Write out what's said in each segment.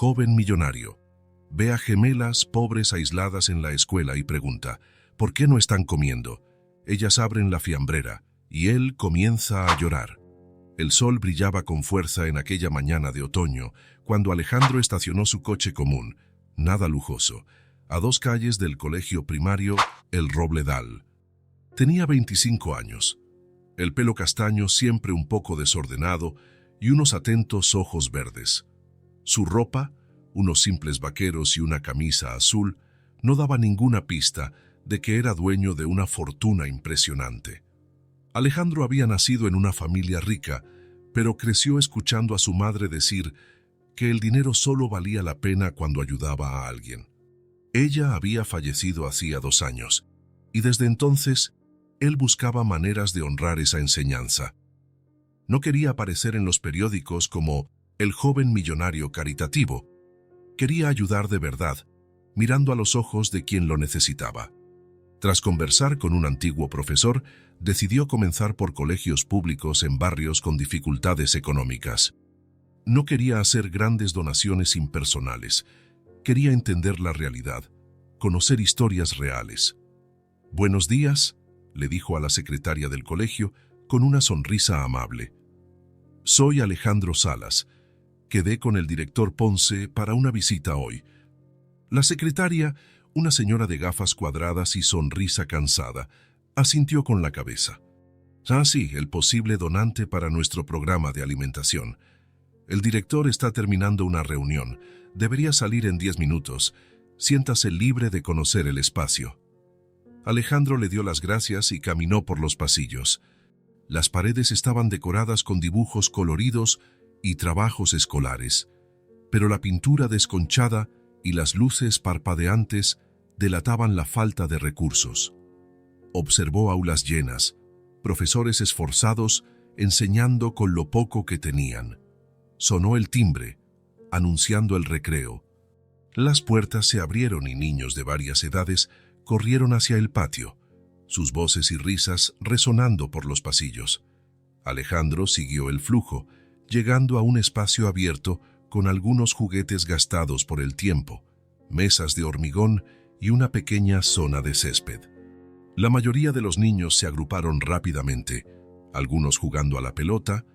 joven millonario. Ve a gemelas pobres aisladas en la escuela y pregunta, ¿por qué no están comiendo? Ellas abren la fiambrera y él comienza a llorar. El sol brillaba con fuerza en aquella mañana de otoño, cuando Alejandro estacionó su coche común, nada lujoso, a 2 calles del colegio primario El Robledal. Tenía 25 años, el pelo castaño siempre un poco desordenado y unos atentos ojos verdes. Su ropa, unos simples vaqueros y una camisa azul, no daba ninguna pista de que era dueño de una fortuna impresionante. Alejandro había nacido en una familia rica, pero creció escuchando a su madre decir que el dinero solo valía la pena cuando ayudaba a alguien. Ella había fallecido hacía 2 años, y desde entonces él buscaba maneras de honrar esa enseñanza. No quería aparecer en los periódicos como el joven millonario caritativo. Quería ayudar de verdad, mirando a los ojos de quien lo necesitaba. Tras conversar con un antiguo profesor, decidió comenzar por colegios públicos en barrios con dificultades económicas. No quería hacer grandes donaciones impersonales. Quería entender la realidad, conocer historias reales. «Buenos días», le dijo a la secretaria del colegio con una sonrisa amable. «Soy Alejandro Salas. Quedé con el director Ponce para una visita hoy». La secretaria, una señora de gafas cuadradas y sonrisa cansada, asintió con la cabeza. «Ah, sí, el posible donante para nuestro programa de alimentación. El director está terminando una reunión. Debería salir en 10 minutos. Siéntase libre de conocer el espacio». Alejandro le dio las gracias y caminó por los pasillos. Las paredes estaban decoradas con dibujos coloridos y trabajos escolares, pero la pintura desconchada y las luces parpadeantes delataban la falta de recursos. Observó aulas llenas, profesores esforzados enseñando con lo poco que tenían. Sonó el timbre, anunciando el recreo. Las puertas se abrieron y niños de varias edades corrieron hacia el patio, sus voces y risas resonando por los pasillos. Alejandro siguió el flujo, llegando a un espacio abierto con algunos juguetes gastados por el tiempo, mesas de hormigón y una pequeña zona de césped. La mayoría de los niños se agruparon rápidamente, algunos jugando a la pelota,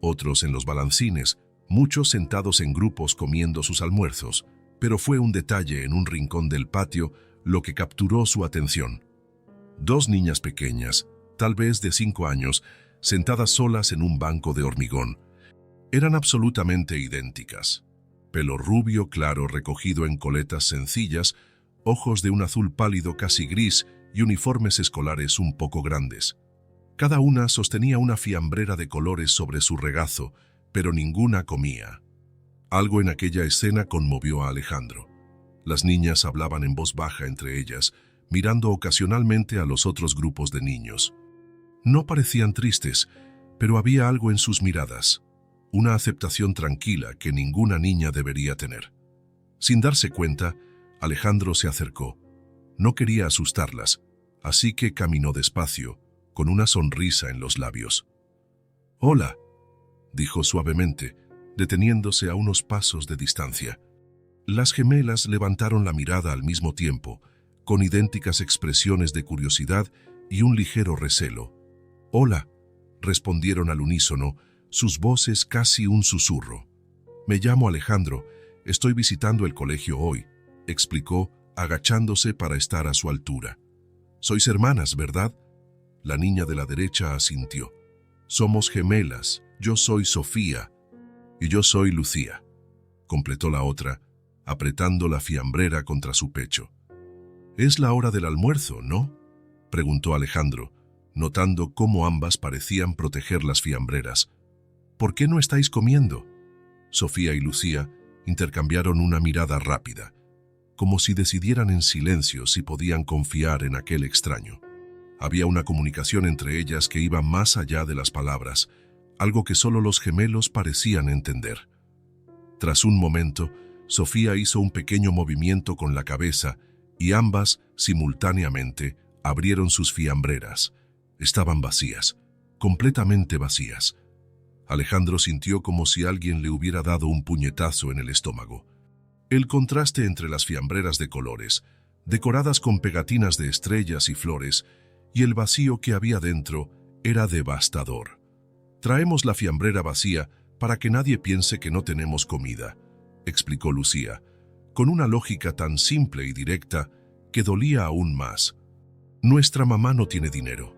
otros en los balancines, muchos sentados en grupos comiendo sus almuerzos, pero fue un detalle en un rincón del patio lo que capturó su atención. 2 niñas pequeñas, tal vez de 5 años, sentadas solas en un banco de hormigón. Eran absolutamente idénticas. Pelo rubio claro recogido en coletas sencillas, ojos de un azul pálido casi gris y uniformes escolares un poco grandes. Cada una sostenía una fiambrera de colores sobre su regazo, pero ninguna comía. Algo en aquella escena conmovió a Alejandro. Las niñas hablaban en voz baja entre ellas, mirando ocasionalmente a los otros grupos de niños. No parecían tristes, pero había algo en sus miradas, una aceptación tranquila que ninguna niña debería tener. Sin darse cuenta, Alejandro se acercó. No quería asustarlas, así que caminó despacio, con una sonrisa en los labios. «Hola», dijo suavemente, deteniéndose a unos pasos de distancia. Las gemelas levantaron la mirada al mismo tiempo, con idénticas expresiones de curiosidad y un ligero recelo. «Hola», respondieron al unísono, sus voces casi un susurro. «Me llamo Alejandro, estoy visitando el colegio hoy», explicó, agachándose para estar a su altura. «Sois hermanas, ¿verdad?». La niña de la derecha asintió. «Somos gemelas, yo soy Sofía y yo soy Lucía», completó la otra, apretando la fiambrera contra su pecho. «Es la hora del almuerzo, ¿no?», preguntó Alejandro, notando cómo ambas parecían proteger las fiambreras. «¿Por qué no estáis comiendo?». Sofía y Lucía intercambiaron una mirada rápida, como si decidieran en silencio si podían confiar en aquel extraño. Había una comunicación entre ellas que iba más allá de las palabras, algo que solo los gemelos parecían entender. Tras un momento, Sofía hizo un pequeño movimiento con la cabeza y ambas, simultáneamente, abrieron sus fiambreras. Estaban vacías, completamente vacías. Alejandro sintió como si alguien le hubiera dado un puñetazo en el estómago. El contraste entre las fiambreras de colores, decoradas con pegatinas de estrellas y flores, y el vacío que había dentro era devastador. «Traemos la fiambrera vacía para que nadie piense que no tenemos comida», explicó Lucía, con una lógica tan simple y directa que dolía aún más. «Nuestra mamá no tiene dinero»,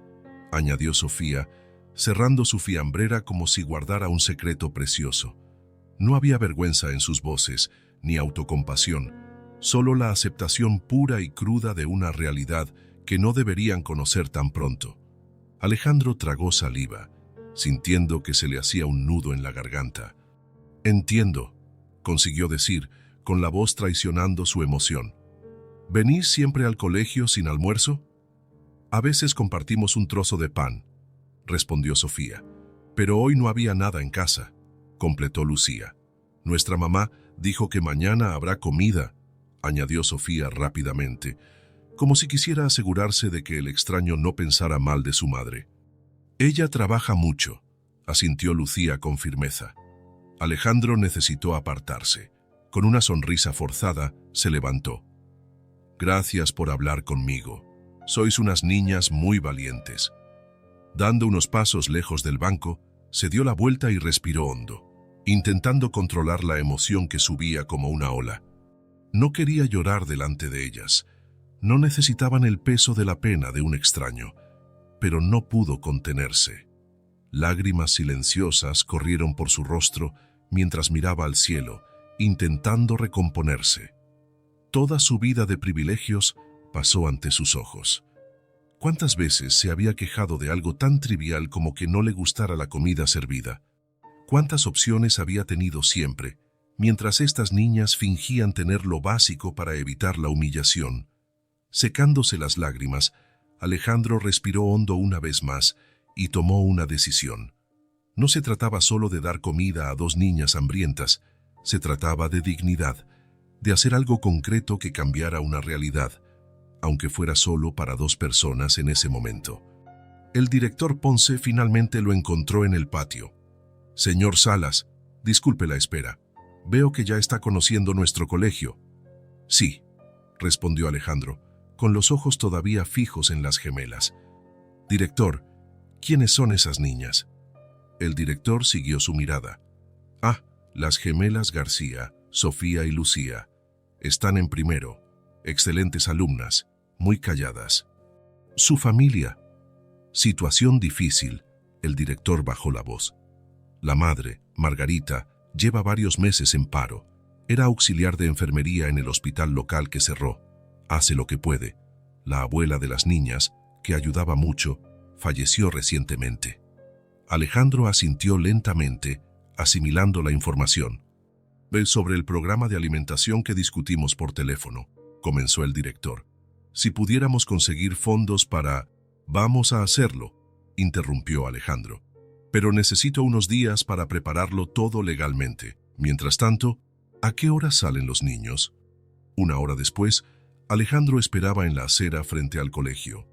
añadió Sofía, cerrando su fiambrera como si guardara un secreto precioso. No había vergüenza en sus voces, ni autocompasión, solo la aceptación pura y cruda de una realidad que no deberían conocer tan pronto. Alejandro tragó saliva, sintiendo que se le hacía un nudo en la garganta. «Entiendo», consiguió decir, con la voz traicionando su emoción. «¿Venís siempre al colegio sin almuerzo?» «A veces compartimos un trozo de pan», respondió Sofía. «Pero hoy no había nada en casa», completó Lucía. «Nuestra mamá dijo que mañana habrá comida», añadió Sofía rápidamente, como si quisiera asegurarse de que el extraño no pensara mal de su madre. «Ella trabaja mucho», asintió Lucía con firmeza. Alejandro necesitó apartarse. Con una sonrisa forzada, se levantó. «Gracias por hablar conmigo. Sois unas niñas muy valientes». Dando unos pasos lejos del banco, se dio la vuelta y respiró hondo, intentando controlar la emoción que subía como una ola. No quería llorar delante de ellas. No necesitaban el peso de la pena de un extraño, pero no pudo contenerse. Lágrimas silenciosas corrieron por su rostro mientras miraba al cielo, intentando recomponerse. Toda su vida de privilegios pasó ante sus ojos. ¿Cuántas veces se había quejado de algo tan trivial como que no le gustara la comida servida? ¿Cuántas opciones había tenido siempre, mientras estas niñas fingían tener lo básico para evitar la humillación? Secándose las lágrimas, Alejandro respiró hondo una vez más y tomó una decisión. No se trataba solo de dar comida a dos niñas hambrientas, se trataba de dignidad, de hacer algo concreto que cambiara una realidad, aunque fuera solo para dos personas en ese momento. El director Ponce finalmente lo encontró en el patio. «Señor Salas, disculpe la espera. Veo que ya está conociendo nuestro colegio». «Sí», respondió Alejandro, con los ojos todavía fijos en las gemelas. «Director, ¿quiénes son esas niñas?» El director siguió su mirada. «Ah, las gemelas García, Sofía y Lucía. Están en primero. Excelentes alumnas, muy calladas». «Su familia». «Situación difícil», el director bajó la voz. «La madre, Margarita, lleva varios meses en paro. Era auxiliar de enfermería en el hospital local que cerró. Hace lo que puede. La abuela de las niñas, que ayudaba mucho, falleció recientemente». Alejandro asintió lentamente, asimilando la información. «Ve sobre el programa de alimentación que discutimos por teléfono», comenzó el director. «Si pudiéramos conseguir fondos para...» «Vamos a hacerlo», interrumpió Alejandro. «Pero necesito unos días para prepararlo todo legalmente. Mientras tanto, ¿a qué hora salen los niños?» Una hora después, Alejandro esperaba en la acera frente al colegio.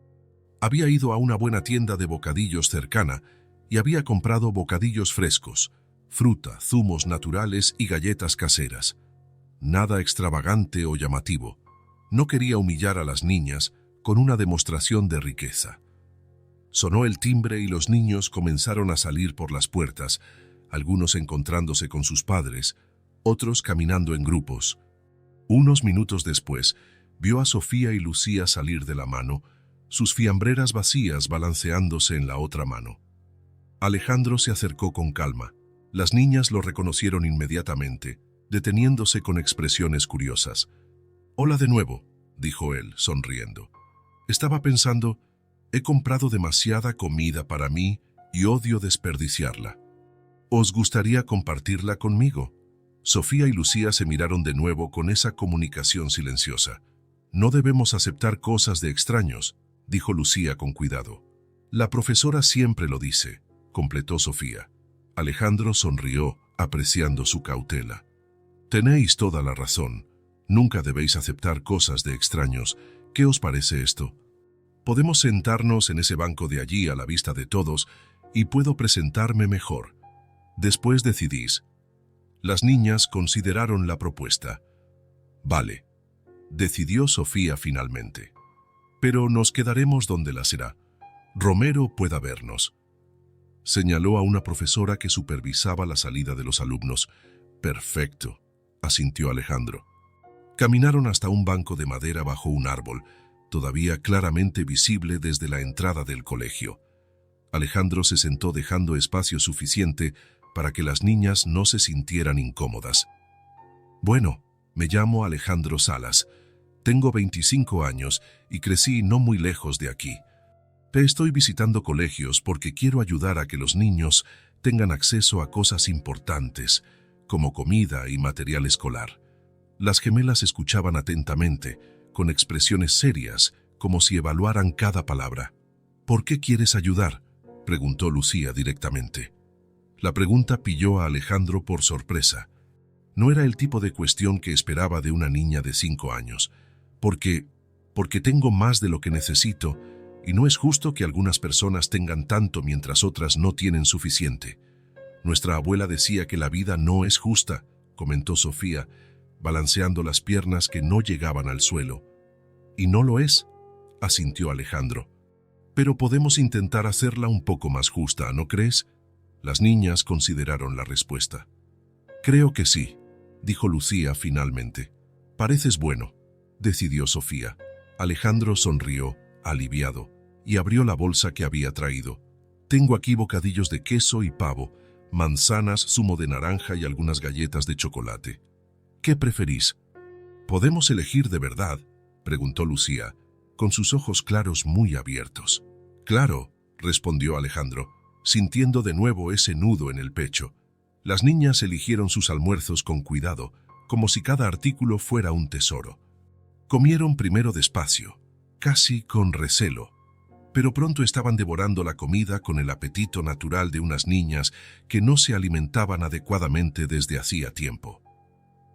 Había ido a una buena tienda de bocadillos cercana y había comprado bocadillos frescos, fruta, zumos naturales y galletas caseras. Nada extravagante o llamativo. No quería humillar a las niñas con una demostración de riqueza. Sonó el timbre y los niños comenzaron a salir por las puertas, algunos encontrándose con sus padres, otros caminando en grupos. Unos minutos después, vio a Sofía y Lucía salir de la mano, sus fiambreras vacías balanceándose en la otra mano. Alejandro se acercó con calma. Las niñas lo reconocieron inmediatamente, deteniéndose con expresiones curiosas. «Hola de nuevo», dijo él, sonriendo. «Estaba pensando, he comprado demasiada comida para mí y odio desperdiciarla. ¿Os gustaría compartirla conmigo?» Sofía y Lucía se miraron de nuevo con esa comunicación silenciosa. «No debemos aceptar cosas de extraños», dijo Lucía con cuidado. «La profesora siempre lo dice», completó Sofía. Alejandro sonrió, apreciando su cautela. «Tenéis toda la razón. Nunca debéis aceptar cosas de extraños. ¿Qué os parece esto? Podemos sentarnos en ese banco de allí a la vista de todos y puedo presentarme mejor. Después decidís». Las niñas consideraron la propuesta. Vale, decidió Sofía finalmente. Pero nos quedaremos donde la será. Romero pueda vernos. Señaló a una profesora que supervisaba la salida de los alumnos. Perfecto, asintió Alejandro. Caminaron hasta un banco de madera bajo un árbol, todavía claramente visible desde la entrada del colegio. Alejandro se sentó dejando espacio suficiente para que las niñas no se sintieran incómodas. Bueno, me llamo Alejandro Salas. Tengo 25 años y crecí no muy lejos de aquí. Te estoy visitando colegios porque quiero ayudar a que los niños tengan acceso a cosas importantes, como comida y material escolar. Las gemelas escuchaban atentamente, con expresiones serias, como si evaluaran cada palabra. ¿Por qué quieres ayudar?, preguntó Lucía directamente. La pregunta pilló a Alejandro por sorpresa. No era el tipo de cuestión que esperaba de una niña de 5 años. Porque tengo más de lo que necesito, y no es justo que algunas personas tengan tanto mientras otras no tienen suficiente. Nuestra abuela decía que la vida no es justa, comentó Sofía, balanceando las piernas que no llegaban al suelo. Y no lo es, asintió Alejandro. Pero podemos intentar hacerla un poco más justa, ¿no crees? Las niñas consideraron la respuesta. Creo que sí, dijo Lucía finalmente. Pareces bueno, decidió Sofía. Alejandro sonrió, aliviado, y abrió la bolsa que había traído. Tengo aquí bocadillos de queso y pavo, manzanas, zumo de naranja y algunas galletas de chocolate. ¿Qué preferís? ¿Podemos elegir de verdad?, preguntó Lucía, con sus ojos claros muy abiertos. Claro, respondió Alejandro, sintiendo de nuevo ese nudo en el pecho. Las niñas eligieron sus almuerzos con cuidado, como si cada artículo fuera un tesoro. Comieron primero despacio, casi con recelo, pero pronto estaban devorando la comida con el apetito natural de unas niñas que no se alimentaban adecuadamente desde hacía tiempo.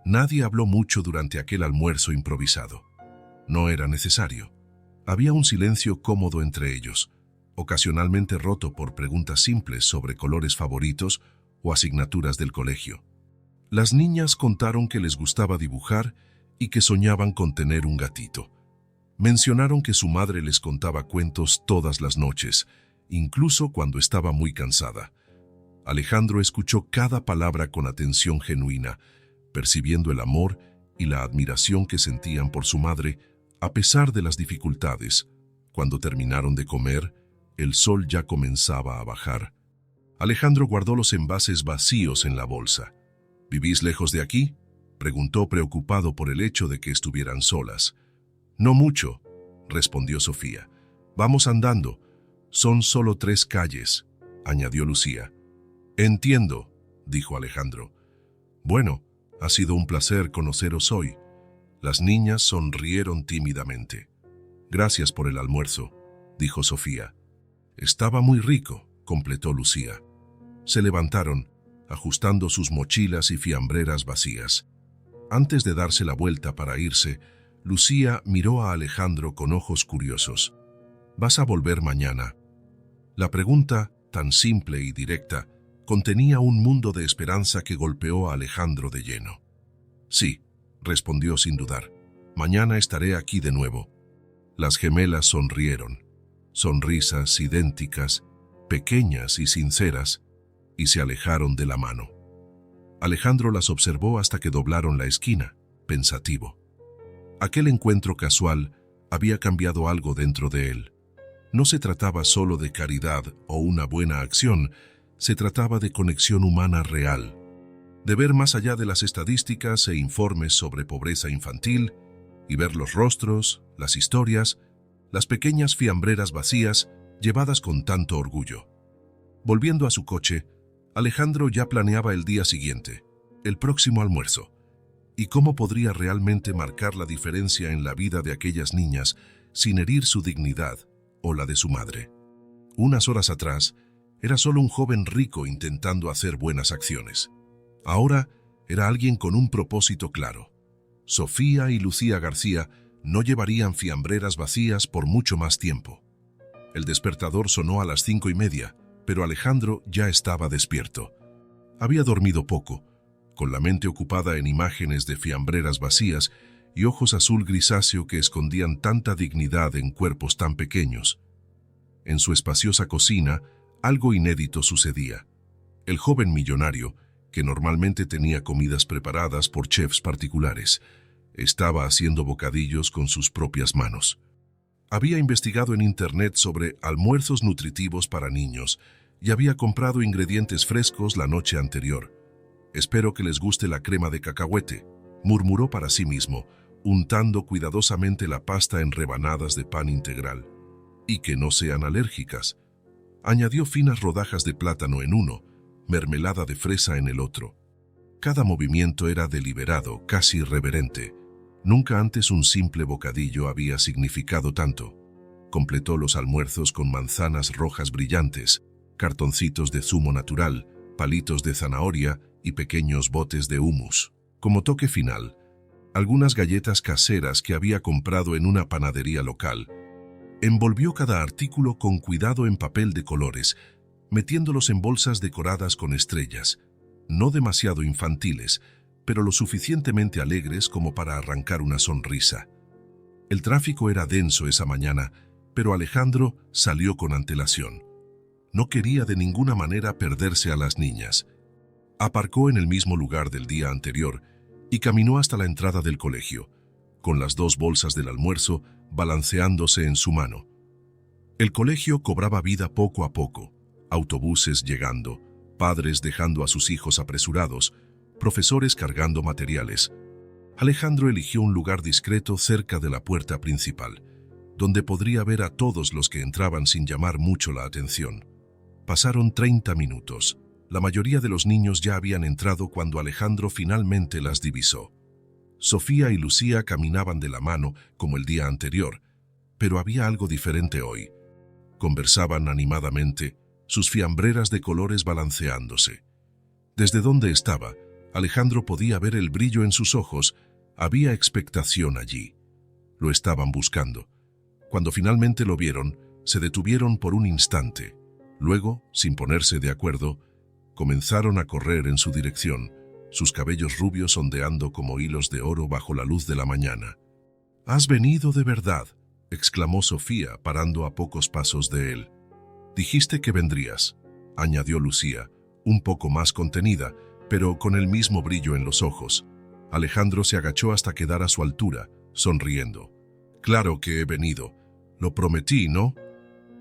Nadie habló mucho durante aquel almuerzo improvisado. No era necesario. Había un silencio cómodo entre ellos, ocasionalmente roto por preguntas simples sobre colores favoritos o asignaturas del colegio. Las niñas contaron que les gustaba dibujar y que soñaban con tener un gatito. Mencionaron que su madre les contaba cuentos todas las noches, incluso cuando estaba muy cansada. Alejandro escuchó cada palabra con atención genuina, percibiendo el amor y la admiración que sentían por su madre, a pesar de las dificultades. Cuando terminaron de comer, el sol ya comenzaba a bajar. Alejandro guardó los envases vacíos en la bolsa. ¿Vivís lejos de aquí?, preguntó preocupado por el hecho de que estuvieran solas. No mucho, respondió Sofía. Vamos andando. Son solo 3 calles, añadió Lucía. Entiendo, dijo Alejandro. Bueno, ha sido un placer conoceros hoy. Las niñas sonrieron tímidamente. Gracias por el almuerzo, dijo Sofía. Estaba muy rico, completó Lucía. Se levantaron, ajustando sus mochilas y fiambreras vacías. Antes de darse la vuelta para irse, Lucía miró a Alejandro con ojos curiosos. ¿Vas a volver mañana? La pregunta, tan simple y directa, contenía un mundo de esperanza que golpeó a Alejandro de lleno. Sí, respondió sin dudar. Mañana estaré aquí de nuevo. Las gemelas sonrieron, sonrisas idénticas, pequeñas y sinceras, y se alejaron de la mano. Alejandro las observó hasta que doblaron la esquina, pensativo. Aquel encuentro casual había cambiado algo dentro de él. No se trataba solo de caridad o una buena acción, se trataba de conexión humana real, de ver más allá de las estadísticas e informes sobre pobreza infantil y ver los rostros, las historias, las pequeñas fiambreras vacías llevadas con tanto orgullo. Volviendo a su coche, Alejandro ya planeaba el día siguiente, el próximo almuerzo, y cómo podría realmente marcar la diferencia en la vida de aquellas niñas sin herir su dignidad o la de su madre. Unas horas atrás, era solo un joven rico intentando hacer buenas acciones. Ahora era alguien con un propósito claro. Sofía y Lucía García no llevarían fiambreras vacías por mucho más tiempo. El despertador sonó a las 5:30, pero Alejandro ya estaba despierto. Había dormido poco, con la mente ocupada en imágenes de fiambreras vacías y ojos azul grisáceo que escondían tanta dignidad en cuerpos tan pequeños. En su espaciosa cocina, algo inédito sucedía. El joven millonario, que normalmente tenía comidas preparadas por chefs particulares, estaba haciendo bocadillos con sus propias manos. Había investigado en internet sobre almuerzos nutritivos para niños y había comprado ingredientes frescos la noche anterior. «Espero que les guste la crema de cacahuete», murmuró para sí mismo, untando cuidadosamente la pasta en rebanadas de pan integral. «Y que no sean alérgicas». Añadió finas rodajas de plátano en uno, mermelada de fresa en el otro. Cada movimiento era deliberado, casi irreverente. Nunca antes un simple bocadillo había significado tanto. Completó los almuerzos con manzanas rojas brillantes, cartoncitos de zumo natural, palitos de zanahoria y pequeños botes de hummus. Como toque final, algunas galletas caseras que había comprado en una panadería local. Envolvió cada artículo con cuidado en papel de colores, metiéndolos en bolsas decoradas con estrellas, no demasiado infantiles, pero lo suficientemente alegres como para arrancar una sonrisa. El tráfico era denso esa mañana, pero Alejandro salió con antelación. No quería de ninguna manera perderse a las niñas. Aparcó en el mismo lugar del día anterior y caminó hasta la entrada del colegio, con las 2 bolsas del almuerzo balanceándose en su mano. El colegio cobraba vida poco a poco, autobuses llegando, padres dejando a sus hijos apresurados, profesores cargando materiales. Alejandro eligió un lugar discreto cerca de la puerta principal, donde podría ver a todos los que entraban sin llamar mucho la atención. Pasaron 30 minutos. La mayoría de los niños ya habían entrado cuando Alejandro finalmente las divisó. Sofía y Lucía caminaban de la mano como el día anterior, pero había algo diferente hoy. Conversaban animadamente, sus fiambreras de colores balanceándose. Desde donde estaba, Alejandro podía ver el brillo en sus ojos. Había expectación allí. Lo estaban buscando. Cuando finalmente lo vieron, se detuvieron por un instante. Luego, sin ponerse de acuerdo, comenzaron a correr en su dirección, sus cabellos rubios ondeando como hilos de oro bajo la luz de la mañana. «¿Has venido de verdad?», exclamó Sofía, parando a pocos pasos de él. «Dijiste que vendrías», añadió Lucía, un poco más contenida, pero con el mismo brillo en los ojos. Alejandro se agachó hasta quedar a su altura, sonriendo. «Claro que he venido. Lo prometí, ¿no?».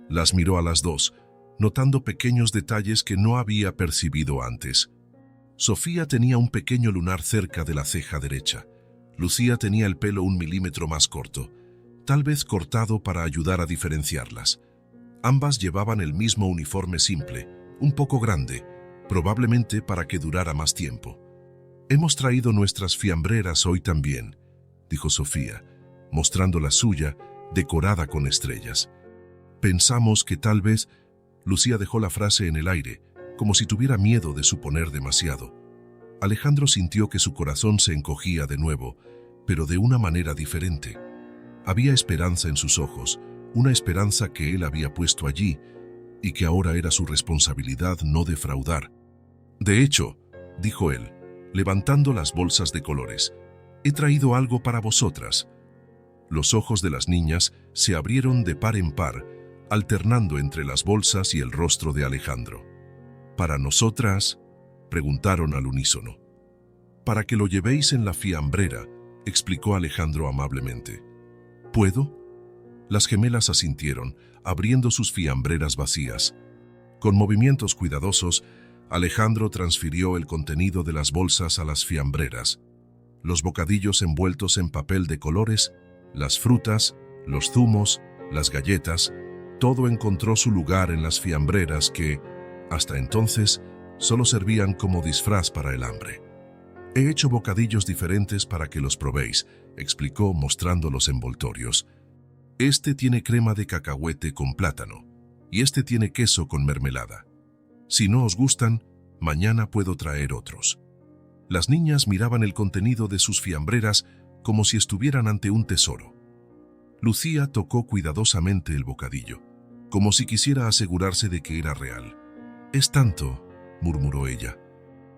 Las miró a las dos, notando pequeños detalles que no había percibido antes. Sofía tenía un pequeño lunar cerca de la ceja derecha. Lucía tenía el pelo 1 milímetro más corto, tal vez cortado para ayudar a diferenciarlas. Ambas llevaban el mismo uniforme simple, un poco grande, probablemente para que durara más tiempo. «Hemos traído nuestras fiambreras hoy también», dijo Sofía, mostrando la suya, decorada con estrellas. «Pensamos que tal vez…». Lucía dejó la frase en el aire, como si tuviera miedo de suponer demasiado. Alejandro sintió que su corazón se encogía de nuevo, pero de una manera diferente. Había esperanza en sus ojos, una esperanza que él había puesto allí y que ahora era su responsabilidad no defraudar. «De hecho», dijo él, levantando las bolsas de colores, «he traído algo para vosotras». Los ojos de las niñas se abrieron de par en par, alternando entre las bolsas y el rostro de Alejandro. «¿Para nosotras?», preguntaron al unísono. «Para que lo llevéis en la fiambrera», explicó Alejandro amablemente. «¿Puedo?». Las gemelas asintieron, abriendo sus fiambreras vacías. Con movimientos cuidadosos, Alejandro transfirió el contenido de las bolsas a las fiambreras. Los bocadillos envueltos en papel de colores, las frutas, los zumos, las galletas, todo encontró su lugar en las fiambreras que, hasta entonces, solo servían como disfraz para el hambre. «He hecho bocadillos diferentes para que los probéis», explicó mostrando los envoltorios. «Este tiene crema de cacahuete con plátano, y este tiene queso con mermelada. Si no os gustan, mañana puedo traer otros». Las niñas miraban el contenido de sus fiambreras como si estuvieran ante un tesoro. Lucía tocó cuidadosamente el bocadillo, como si quisiera asegurarse de que era real. «Es tanto», murmuró ella.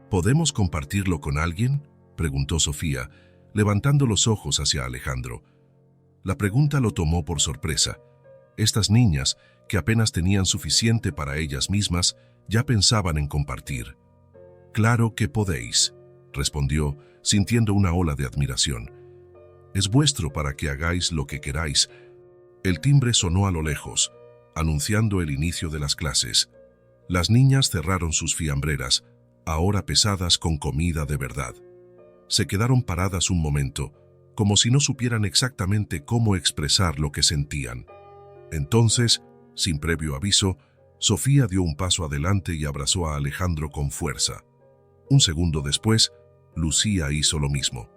«¿Podemos compartirlo con alguien?», preguntó Sofía, levantando los ojos hacia Alejandro. La pregunta lo tomó por sorpresa. Estas niñas, que apenas tenían suficiente para ellas mismas, ya pensaban en compartir. «Claro que podéis», respondió, sintiendo una ola de admiración. «Es vuestro para que hagáis lo que queráis». El timbre sonó a lo lejos, anunciando el inicio de las clases. Las niñas cerraron sus fiambreras, ahora pesadas con comida de verdad. Se quedaron paradas un momento, como si no supieran exactamente cómo expresar lo que sentían. Entonces, sin previo aviso, Sofía dio un paso adelante y abrazó a Alejandro con fuerza. Un segundo después, Lucía hizo lo mismo.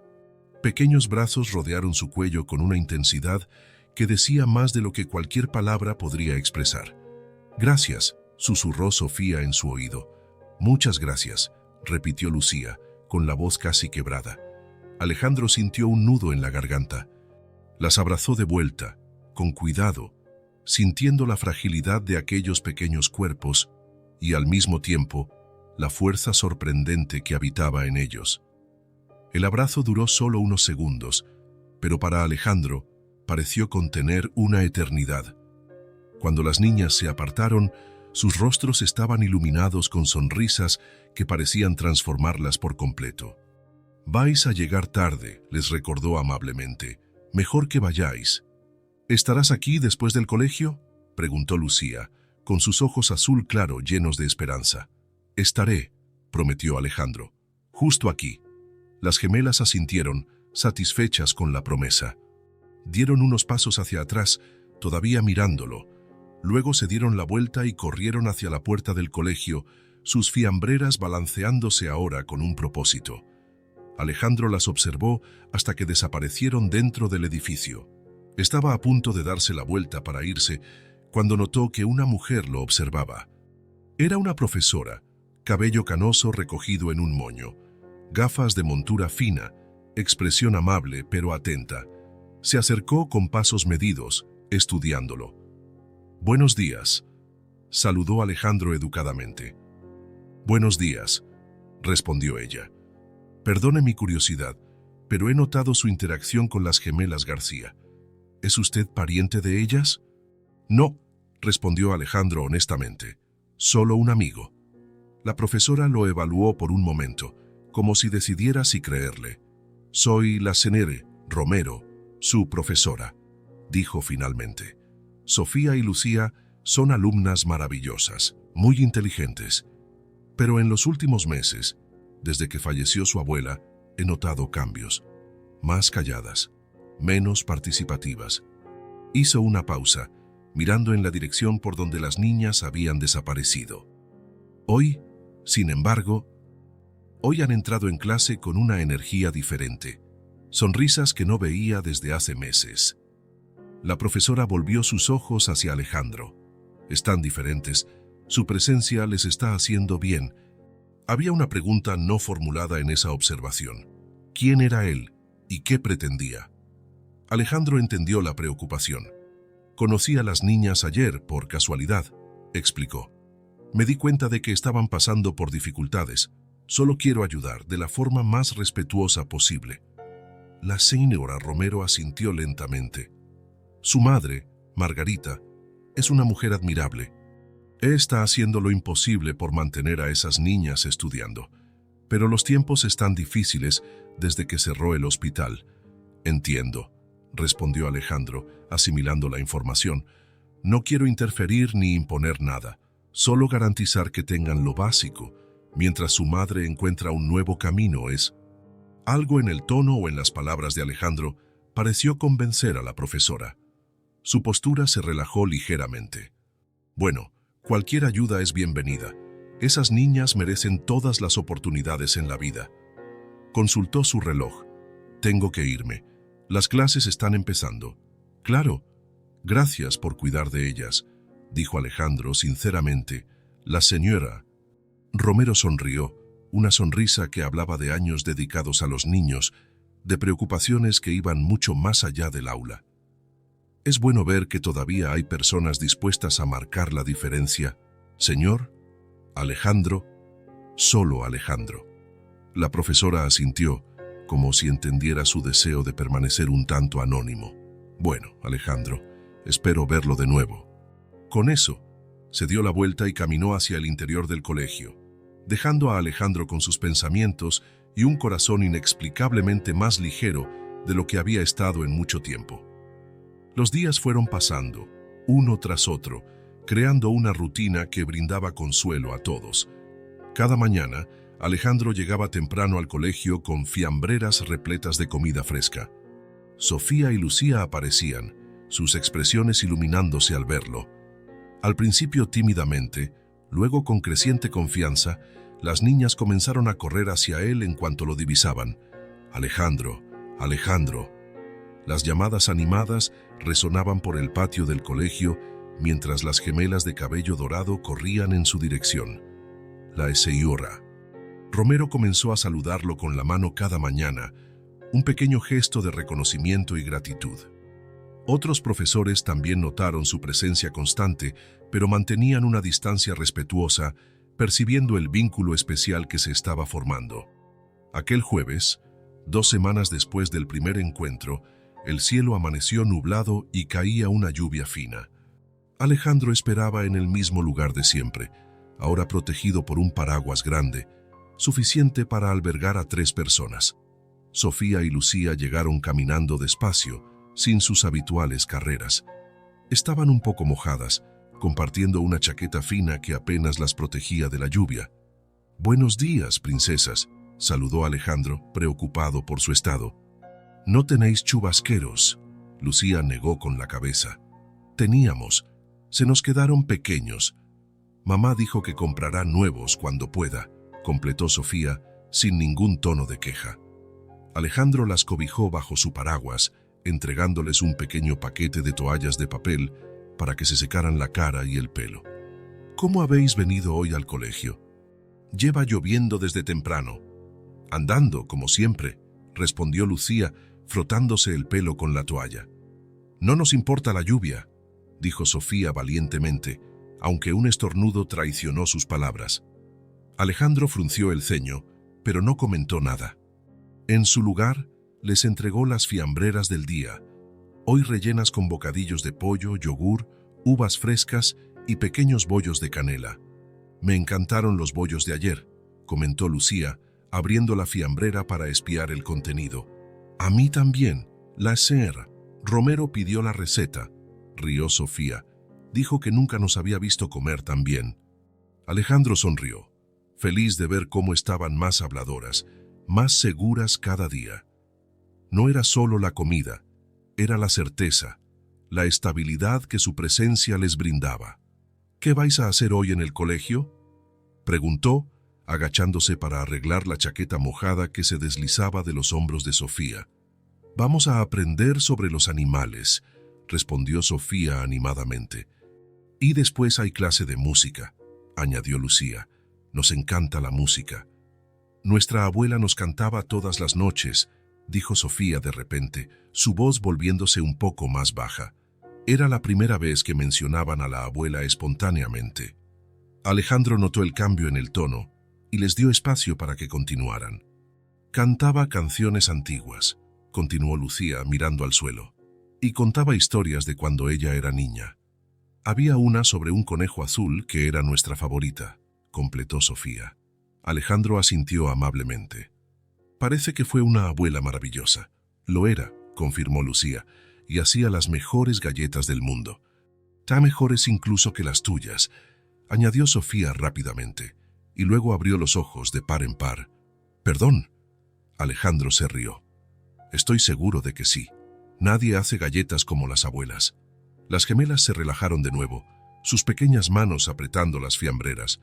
Pequeños brazos rodearon su cuello con una intensidad que decía más de lo que cualquier palabra podría expresar. «Gracias», susurró Sofía en su oído. «Muchas gracias», repitió Lucía, con la voz casi quebrada. Alejandro sintió un nudo en la garganta. Las abrazó de vuelta, con cuidado, sintiendo la fragilidad de aquellos pequeños cuerpos y, al mismo tiempo, la fuerza sorprendente que habitaba en ellos. El abrazo duró solo unos segundos, pero para Alejandro pareció contener una eternidad. Cuando las niñas se apartaron, sus rostros estaban iluminados con sonrisas que parecían transformarlas por completo. «Vais a llegar tarde», les recordó amablemente. «Mejor que vayáis». «¿Estarás aquí después del colegio?», preguntó Lucía, con sus ojos azul claro llenos de esperanza. «Estaré», prometió Alejandro. «Justo aquí». Las gemelas asintieron, satisfechas con la promesa. Dieron unos pasos hacia atrás, todavía mirándolo. Luego se dieron la vuelta y corrieron hacia la puerta del colegio, sus fiambreras balanceándose ahora con un propósito. Alejandro las observó hasta que desaparecieron dentro del edificio. Estaba a punto de darse la vuelta para irse, cuando notó que una mujer lo observaba. Era una profesora, cabello canoso recogido en un moño, gafas de montura fina, expresión amable pero atenta. Se acercó con pasos medidos, estudiándolo. «Buenos días», saludó Alejandro educadamente. «Buenos días», respondió ella. «Perdone mi curiosidad, pero he notado su interacción con las gemelas García. ¿Es usted pariente de ellas?» «No», respondió Alejandro honestamente. «Solo un amigo». La profesora lo evaluó por un momento, como si decidiera si creerle. «Soy la Senere Romero, su profesora», dijo finalmente. «Sofía y Lucía son alumnas maravillosas, muy inteligentes. Pero en los últimos meses, desde que falleció su abuela, he notado cambios. Más calladas, menos participativas». Hizo una pausa, mirando en la dirección por donde las niñas habían desaparecido. Hoy, sin embargo, hoy han entrado en clase con una energía diferente, sonrisas que no veía desde hace meses. La profesora volvió sus ojos hacia Alejandro. Están diferentes, su presencia les está haciendo bien. Había una pregunta no formulada en esa observación. ¿Quién era él y qué pretendía? Alejandro entendió la preocupación. «Conocí a las niñas ayer por casualidad», explicó. «Me di cuenta de que estaban pasando por dificultades. Solo quiero ayudar de la forma más respetuosa posible». La señora Romero asintió lentamente. Su madre, Margarita, es una mujer admirable. Está haciendo lo imposible por mantener a esas niñas estudiando. Pero los tiempos están difíciles desde que cerró el hospital. «Entiendo», respondió Alejandro, asimilando la información. «No quiero interferir ni imponer nada, solo garantizar que tengan lo básico, mientras su madre encuentra un nuevo camino». Algo en el tono o en las palabras de Alejandro pareció convencer a la profesora. Su postura se relajó ligeramente. «Bueno, cualquier ayuda es bienvenida. Esas niñas merecen todas las oportunidades en la vida». Consultó su reloj. «Tengo que irme. Las clases están empezando». «Claro. Gracias por cuidar de ellas», dijo Alejandro sinceramente. La señora Romero sonrió, una sonrisa que hablaba de años dedicados a los niños, de preocupaciones que iban mucho más allá del aula. «Es bueno ver que todavía hay personas dispuestas a marcar la diferencia, señor Alejandro». «Solo Alejandro». La profesora asintió, como si entendiera su deseo de permanecer un tanto anónimo. «Bueno, Alejandro, espero verlo de nuevo». Con eso, se dio la vuelta y caminó hacia el interior del colegio, dejando a Alejandro con sus pensamientos y un corazón inexplicablemente más ligero de lo que había estado en mucho tiempo. Los días fueron pasando, uno tras otro, creando una rutina que brindaba consuelo a todos. Cada mañana, Alejandro llegaba temprano al colegio con fiambreras repletas de comida fresca. Sofía y Lucía aparecían, sus expresiones iluminándose al verlo. Al principio tímidamente, luego con creciente confianza, las niñas comenzaron a correr hacia él en cuanto lo divisaban. «Alejandro, Alejandro». Las llamadas animadas resonaban por el patio del colegio mientras las gemelas de cabello dorado corrían en su dirección. La señora. Romero comenzó a saludarlo con la mano cada mañana, un pequeño gesto de reconocimiento y gratitud. Otros profesores también notaron su presencia constante, pero mantenían una distancia respetuosa, percibiendo el vínculo especial que se estaba formando. Aquel jueves, 2 semanas después del primer encuentro, el cielo amaneció nublado y caía una lluvia fina. Alejandro esperaba en el mismo lugar de siempre, ahora protegido por un paraguas grande, suficiente para albergar a 3 personas. Sofía y Lucía llegaron caminando despacio, sin sus habituales carreras. Estaban un poco mojadas, compartiendo una chaqueta fina que apenas las protegía de la lluvia. «Buenos días, princesas», saludó Alejandro, preocupado por su estado. «¿No tenéis chubasqueros?», Lucía negó con la cabeza. «Teníamos. Se nos quedaron pequeños. Mamá dijo que comprará nuevos cuando pueda», completó Sofía, sin ningún tono de queja. Alejandro las cobijó bajo su paraguas, entregándoles un pequeño paquete de toallas de papel para que se secaran la cara y el pelo. «¿Cómo habéis venido hoy al colegio?» «Lleva lloviendo desde temprano». «Andando, como siempre», respondió Lucía, frotándose el pelo con la toalla. «No nos importa la lluvia», dijo Sofía valientemente, aunque un estornudo traicionó sus palabras. Alejandro frunció el ceño, pero no comentó nada. En su lugar, les entregó las fiambreras del día, hoy rellenas con bocadillos de pollo, yogur, uvas frescas y pequeños bollos de canela. «Me encantaron los bollos de ayer», comentó Lucía, abriendo la fiambrera para espiar el contenido. «A mí también, la señora. Romero pidió la receta», rió Sofía. «Dijo que nunca nos había visto comer tan bien». Alejandro sonrió, feliz de ver cómo estaban más habladoras, más seguras cada día. No era solo la comida, era la certeza, la estabilidad que su presencia les brindaba. «¿Qué vais a hacer hoy en el colegio?», preguntó, agachándose para arreglar la chaqueta mojada que se deslizaba de los hombros de Sofía. «Vamos a aprender sobre los animales», respondió Sofía animadamente. «Y después hay clase de música», añadió Lucía. «Nos encanta la música». «Nuestra abuela nos cantaba todas las noches», dijo Sofía de repente, su voz volviéndose un poco más baja. Era la primera vez que mencionaban a la abuela espontáneamente. Alejandro notó el cambio en el tono y les dio espacio para que continuaran. «Cantaba canciones antiguas», continuó Lucía mirando al suelo, «y contaba historias de cuando ella era niña. Había una sobre un conejo azul que era nuestra favorita», completó Sofía. Alejandro asintió amablemente. «Parece que fue una abuela maravillosa». «Lo era», confirmó Lucía, «y hacía las mejores galletas del mundo. Tan mejores incluso que las tuyas», añadió Sofía rápidamente, y luego abrió los ojos de par en par. «¿Perdón?». Alejandro se rió. «Estoy seguro de que sí. Nadie hace galletas como las abuelas». Las gemelas se relajaron de nuevo, sus pequeñas manos apretando las fiambreras.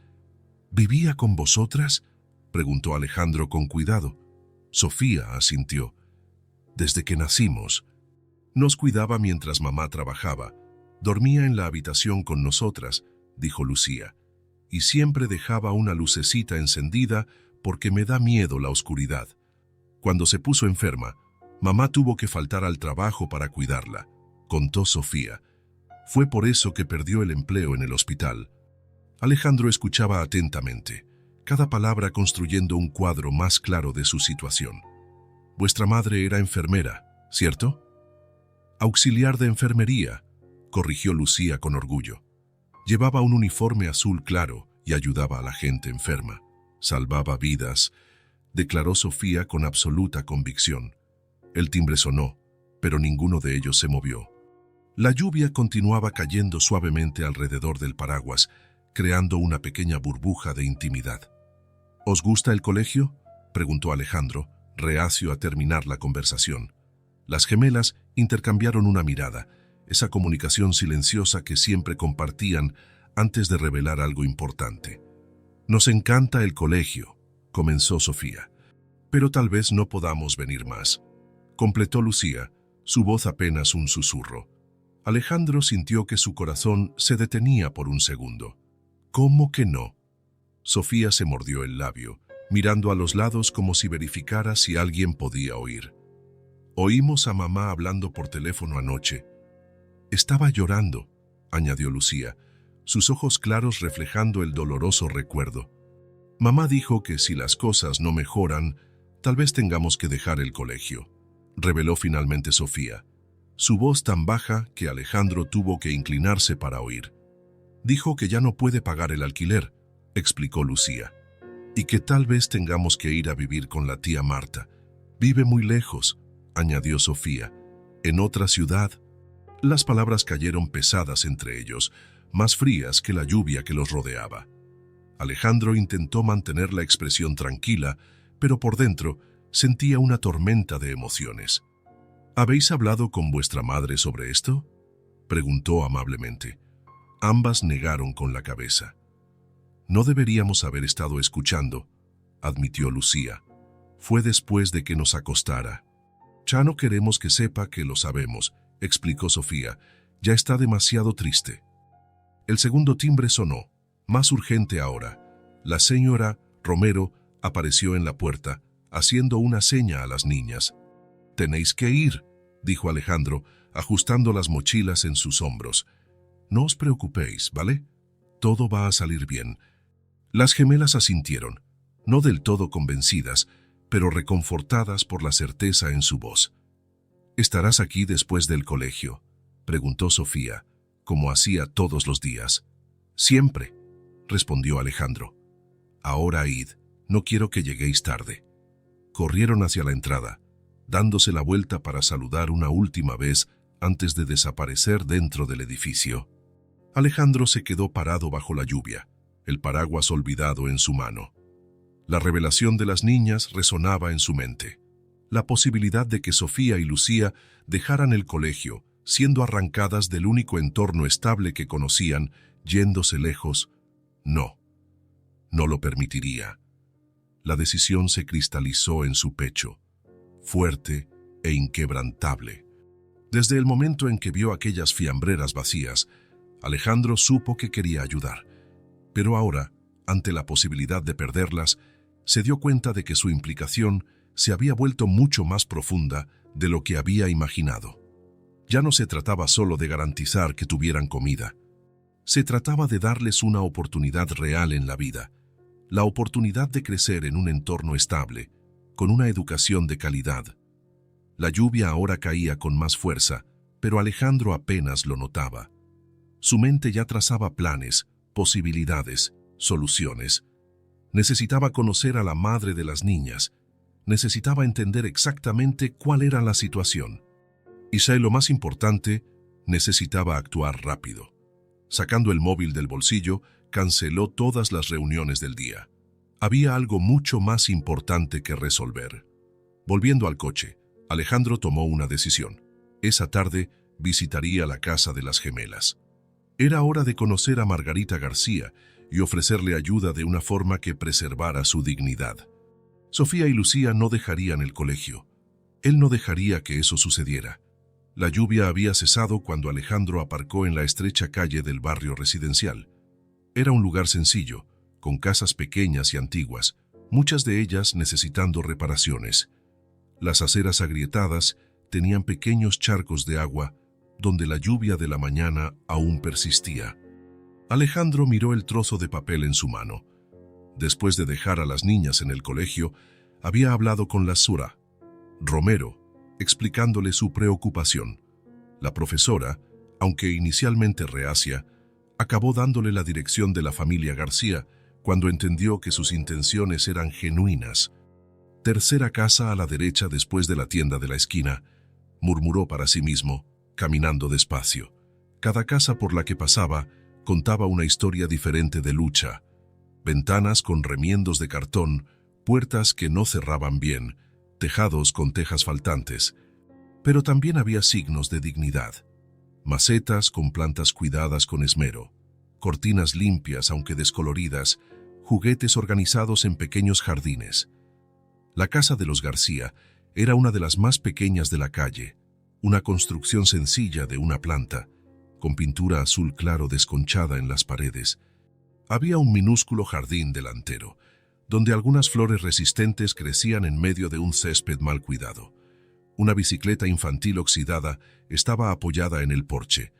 «¿Vivía con vosotras?», preguntó Alejandro con cuidado. Sofía asintió. «Desde que nacimos. Nos cuidaba mientras mamá trabajaba. Dormía en la habitación con nosotras», dijo Lucía, «y siempre dejaba una lucecita encendida porque me da miedo la oscuridad. Cuando se puso enferma, mamá tuvo que faltar al trabajo para cuidarla», contó Sofía. «Fue por eso que perdió el empleo en el hospital». Alejandro escuchaba atentamente, cada palabra construyendo un cuadro más claro de su situación. Vuestra madre era enfermera, ¿cierto? Auxiliar de enfermería, corrigió Lucía con orgullo. Llevaba un uniforme azul claro y ayudaba a la gente enferma. Salvaba vidas, declaró Sofía con absoluta convicción. El timbre sonó, pero ninguno de ellos se movió. La lluvia continuaba cayendo suavemente alrededor del paraguas, creando una pequeña burbuja de intimidad. ¿Os gusta el colegio?, preguntó Alejandro, reacio a terminar la conversación. Las gemelas intercambiaron una mirada, esa comunicación silenciosa que siempre compartían antes de revelar algo importante. Nos encanta el colegio, comenzó Sofía, pero tal vez no podamos venir más, completó Lucía, su voz apenas un susurro. Alejandro sintió que su corazón se detenía por un segundo. ¿Cómo que no? Sofía se mordió el labio, mirando a los lados como si verificara si alguien podía oír. Oímos a mamá hablando por teléfono anoche. Estaba llorando, añadió Lucía, sus ojos claros reflejando el doloroso recuerdo. Mamá dijo que si las cosas no mejoran, tal vez tengamos que dejar el colegio, reveló finalmente Sofía, su voz tan baja que Alejandro tuvo que inclinarse para oír. Dijo que ya no puede pagar el alquiler, explicó Lucía, y que tal vez tengamos que ir a vivir con la tía Marta. Vive muy lejos, añadió Sofía, en otra ciudad. Las palabras cayeron pesadas entre ellos, más frías que la lluvia que los rodeaba. Alejandro intentó mantener la expresión tranquila, pero por dentro sentía una tormenta de emociones. ¿Habéis hablado con vuestra madre sobre esto?, preguntó amablemente. Ambas negaron con la cabeza. No deberíamos haber estado escuchando, admitió Lucía. Fue después de que nos acostara. Ya no queremos que sepa que lo sabemos, explicó Sofía. Ya está demasiado triste. El segundo timbre sonó, más urgente ahora. La señora Romero apareció en la puerta, haciendo una seña a las niñas. «Tenéis que ir», dijo Alejandro, ajustando las mochilas en sus hombros. «No os preocupéis, ¿vale? Todo va a salir bien». Las gemelas asintieron, no del todo convencidas, pero reconfortadas por la certeza en su voz. «¿Estarás aquí después del colegio?», preguntó Sofía, como hacía todos los días. «Siempre», respondió Alejandro. «Ahora id, no quiero que lleguéis tarde». Corrieron hacia la entrada, dándose la vuelta para saludar una última vez antes de desaparecer dentro del edificio. Alejandro se quedó parado bajo la lluvia, el paraguas olvidado en su mano. La revelación de las niñas resonaba en su mente. La posibilidad de que Sofía y Lucía dejaran el colegio, siendo arrancadas del único entorno estable que conocían, yéndose lejos, no lo permitiría. La decisión se cristalizó en su pecho, fuerte e inquebrantable. Desde el momento en que vio aquellas fiambreras vacías, Alejandro supo que quería ayudar. Pero ahora, ante la posibilidad de perderlas, se dio cuenta de que su implicación se había vuelto mucho más profunda de lo que había imaginado. Ya no se trataba solo de garantizar que tuvieran comida. Se trataba de darles una oportunidad real en la vida, la oportunidad de crecer en un entorno estable, con una educación de calidad. La lluvia ahora caía con más fuerza, pero Alejandro apenas lo notaba. Su mente ya trazaba planes, posibilidades, soluciones. Necesitaba conocer a la madre de las niñas. Necesitaba entender exactamente cuál era la situación. Y lo más importante, necesitaba actuar rápido. Sacando el móvil del bolsillo, canceló todas las reuniones del día. Había algo mucho más importante que resolver. Volviendo al coche, Alejandro tomó una decisión. Esa tarde visitaría la casa de las gemelas. Era hora de conocer a Margarita García y ofrecerle ayuda de una forma que preservara su dignidad. Sofía y Lucía no dejarían el colegio. Él no dejaría que eso sucediera. La lluvia había cesado cuando Alejandro aparcó en la estrecha calle del barrio residencial. Era un lugar sencillo, con casas pequeñas y antiguas, muchas de ellas necesitando reparaciones. Las aceras agrietadas tenían pequeños charcos de agua donde la lluvia de la mañana aún persistía. Alejandro miró el trozo de papel en su mano. Después de dejar a las niñas en el colegio, había hablado con la Sura, Romero, explicándole su preocupación. La profesora, aunque inicialmente reacia, acabó dándole la dirección de la familia García cuando entendió que sus intenciones eran genuinas. Tercera casa a la derecha después de la tienda de la esquina, murmuró para sí mismo, caminando despacio. Cada casa por la que pasaba contaba una historia diferente de lucha. Ventanas con remiendos de cartón, puertas que no cerraban bien, tejados con tejas faltantes. Pero también había signos de dignidad. Macetas con plantas cuidadas con esmero, cortinas limpias aunque descoloridas, juguetes organizados en pequeños jardines. La casa de los García era una de las más pequeñas de la calle, una construcción sencilla de una planta, con pintura azul claro desconchada en las paredes. Había un minúsculo jardín delantero, donde algunas flores resistentes crecían en medio de un césped mal cuidado. Una bicicleta infantil oxidada estaba apoyada en el porche,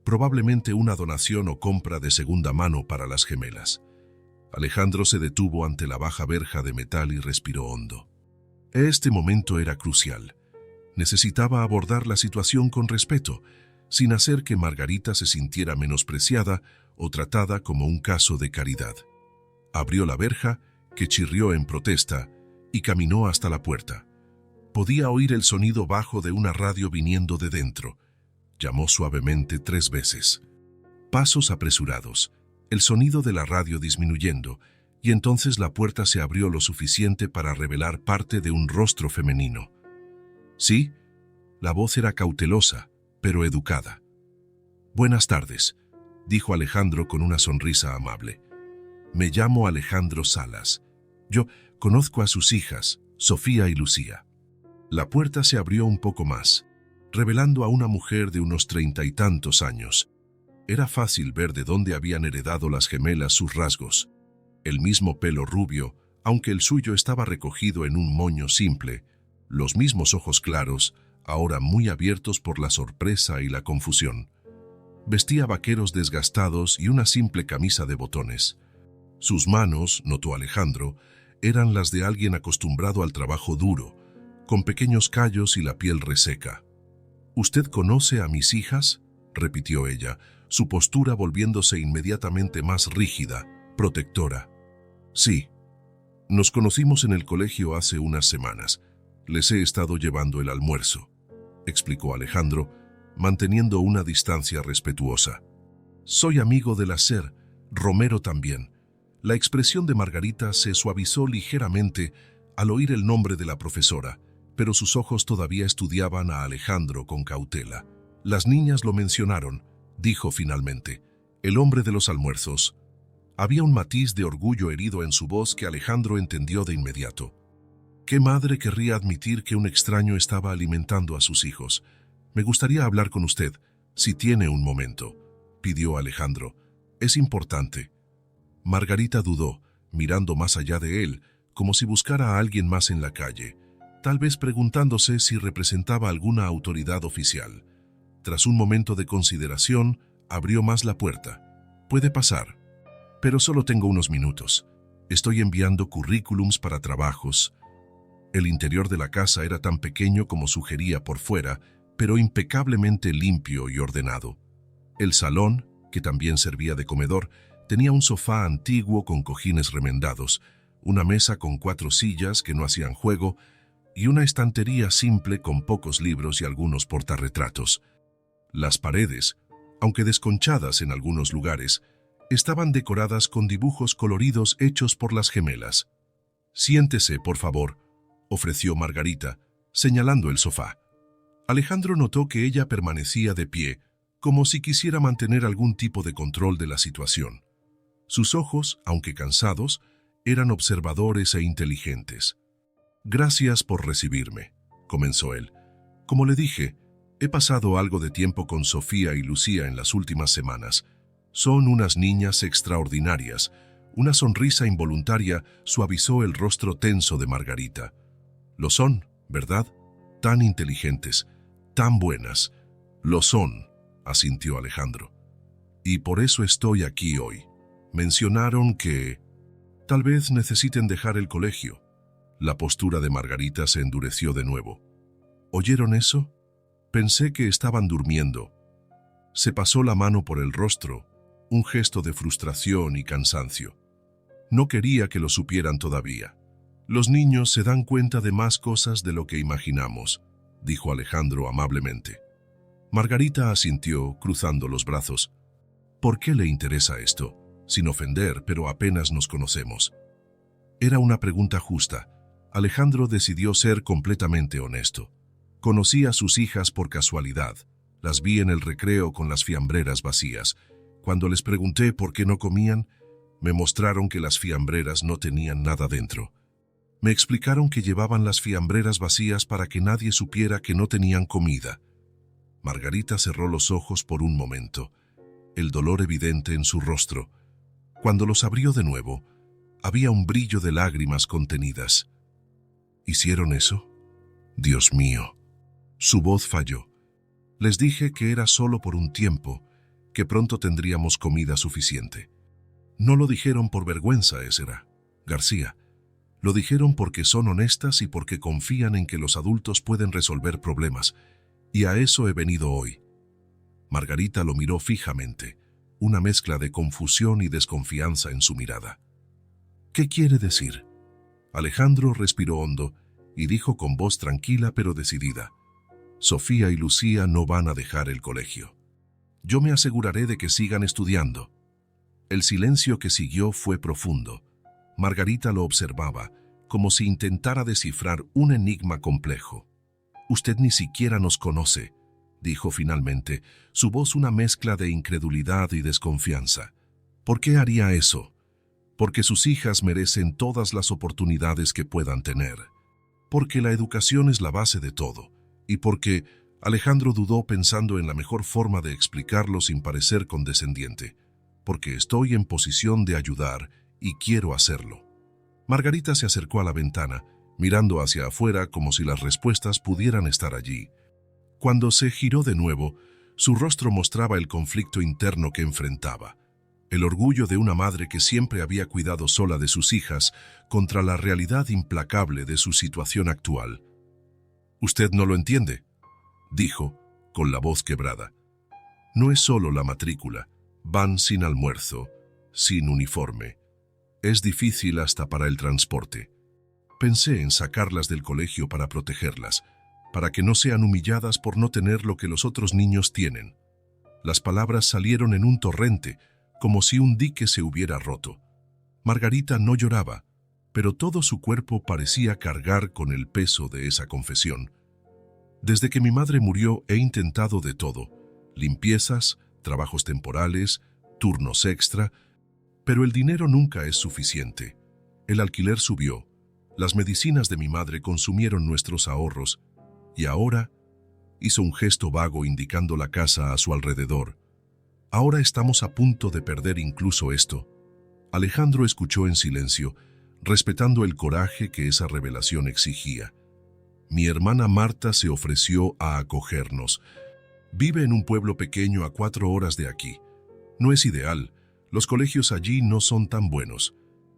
probablemente una donación o compra de segunda mano para las gemelas. Alejandro se detuvo ante la baja verja de metal y respiró hondo. Este momento era crucial. Necesitaba abordar la situación con respeto, sin hacer que Margarita se sintiera menospreciada o tratada como un caso de caridad. Abrió la verja, que chirrió en protesta, y caminó hasta la puerta. Podía oír el sonido bajo de una radio viniendo de dentro. Llamó suavemente 3 veces. Pasos apresurados, el sonido de la radio disminuyendo, y entonces la puerta se abrió lo suficiente para revelar parte de un rostro femenino. Sí, la voz era cautelosa, pero educada. «Buenas tardes», dijo Alejandro con una sonrisa amable. «Me llamo Alejandro Salas. Yo conozco a sus hijas, Sofía y Lucía». La puerta se abrió un poco más, revelando a una mujer de unos 30 y tantos años. Era fácil ver de dónde habían heredado las gemelas sus rasgos. El mismo pelo rubio, aunque el suyo estaba recogido en un moño simple, los mismos ojos claros, ahora muy abiertos por la sorpresa y la confusión. Vestía vaqueros desgastados y una simple camisa de botones. Sus manos, notó Alejandro, eran las de alguien acostumbrado al trabajo duro, con pequeños callos y la piel reseca. «¿Usted conoce a mis hijas?», repitió ella, su postura volviéndose inmediatamente más rígida, protectora. «Sí. Nos conocimos en el colegio hace unas semanas. Les he estado llevando el almuerzo», explicó Alejandro, manteniendo una distancia respetuosa. «Soy amigo del hacer, Romero también». La expresión de Margarita se suavizó ligeramente al oír el nombre de la profesora, pero sus ojos todavía estudiaban a Alejandro con cautela. «Las niñas lo mencionaron», dijo finalmente, «el hombre de los almuerzos». Había un matiz de orgullo herido en su voz que Alejandro entendió de inmediato. ¿Qué madre querría admitir que un extraño estaba alimentando a sus hijos? «Me gustaría hablar con usted, si tiene un momento», pidió Alejandro. «Es importante». Margarita dudó, mirando más allá de él, como si buscara a alguien más en la calle, tal vez preguntándose si representaba alguna autoridad oficial. Tras un momento de consideración, abrió más la puerta. «Puede pasar, pero solo tengo unos minutos. Estoy enviando currículums para trabajos». El interior de la casa era tan pequeño como sugería por fuera, pero impecablemente limpio y ordenado. El salón, que también servía de comedor, tenía un sofá antiguo con cojines remendados, una mesa con 4 sillas que no hacían juego y una estantería simple con pocos libros y algunos portarretratos. Las paredes, aunque desconchadas en algunos lugares, estaban decoradas con dibujos coloridos hechos por las gemelas. «Siéntese, por favor», ofreció Margarita, señalando el sofá. Alejandro notó que ella permanecía de pie, como si quisiera mantener algún tipo de control de la situación. Sus ojos, aunque cansados, eran observadores e inteligentes. «Gracias por recibirme», comenzó él. «Como le dije, he pasado algo de tiempo con Sofía y Lucía en las últimas semanas. Son unas niñas extraordinarias». Una sonrisa involuntaria suavizó el rostro tenso de Margarita. «Lo son, ¿verdad? Tan inteligentes, tan buenas». «Lo son», asintió Alejandro. «Y por eso estoy aquí hoy. Mencionaron que tal vez necesiten dejar el colegio». La postura de Margarita se endureció de nuevo. ¿Oyeron eso? Pensé que estaban durmiendo. Se pasó la mano por el rostro, un gesto de frustración y cansancio. No quería que lo supieran todavía. Los niños se dan cuenta de más cosas de lo que imaginamos, dijo Alejandro amablemente. Margarita asintió, cruzando los brazos. ¿Por qué le interesa esto? Sin ofender, pero apenas nos conocemos. Era una pregunta justa. Alejandro decidió ser completamente honesto. Conocí a sus hijas por casualidad. Las vi en el recreo con las fiambreras vacías. Cuando les pregunté por qué no comían, me mostraron que las fiambreras no tenían nada dentro. Me explicaron que llevaban las fiambreras vacías para que nadie supiera que no tenían comida. Margarita cerró los ojos por un momento, el dolor evidente en su rostro. Cuando los abrió de nuevo, había un brillo de lágrimas contenidas. ¿Hicieron eso? Dios mío. Su voz falló. Les dije que era solo por un tiempo, que pronto tendríamos comida suficiente. No lo dijeron por vergüenza, Ezra, García. Lo dijeron porque son honestas y porque confían en que los adultos pueden resolver problemas. Y a eso he venido hoy. Margarita lo miró fijamente, una mezcla de confusión y desconfianza en su mirada. ¿Qué quiere decir? Alejandro respiró hondo y dijo con voz tranquila pero decidida: Sofía y Lucía no van a dejar el colegio. Yo me aseguraré de que sigan estudiando. El silencio que siguió fue profundo. Margarita lo observaba, como si intentara descifrar un enigma complejo. Usted ni siquiera nos conoce, dijo finalmente, su voz una mezcla de incredulidad y desconfianza. ¿Por qué haría eso? Porque sus hijas merecen todas las oportunidades que puedan tener. Porque la educación es la base de todo. Y porque Alejandro dudó pensando en la mejor forma de explicarlo sin parecer condescendiente. Porque estoy en posición de ayudar y quiero hacerlo. Margarita se acercó a la ventana, mirando hacia afuera como si las respuestas pudieran estar allí. Cuando se giró de nuevo, su rostro mostraba el conflicto interno que enfrentaba. El orgullo de una madre que siempre había cuidado sola de sus hijas contra la realidad implacable de su situación actual. «Usted no lo entiende», dijo, con la voz quebrada. «No es solo la matrícula. Van sin almuerzo, sin uniforme. Es difícil hasta para el transporte. Pensé en sacarlas del colegio para protegerlas, para que no sean humilladas por no tener lo que los otros niños tienen». Las palabras salieron en un torrente, como si un dique se hubiera roto. Margarita no lloraba, pero todo su cuerpo parecía cargar con el peso de esa confesión. Desde que mi madre murió he intentado de todo: limpiezas, trabajos temporales, turnos extra, pero el dinero nunca es suficiente. El alquiler subió, las medicinas de mi madre consumieron nuestros ahorros, y ahora, hizo un gesto vago indicando la casa a su alrededor, ahora estamos a punto de perder incluso esto. Alejandro escuchó en silencio, respetando el coraje que esa revelación exigía. Mi hermana Marta se ofreció a acogernos. Vive en un pueblo pequeño a 4 horas de aquí. No es ideal, los colegios allí no son tan buenos,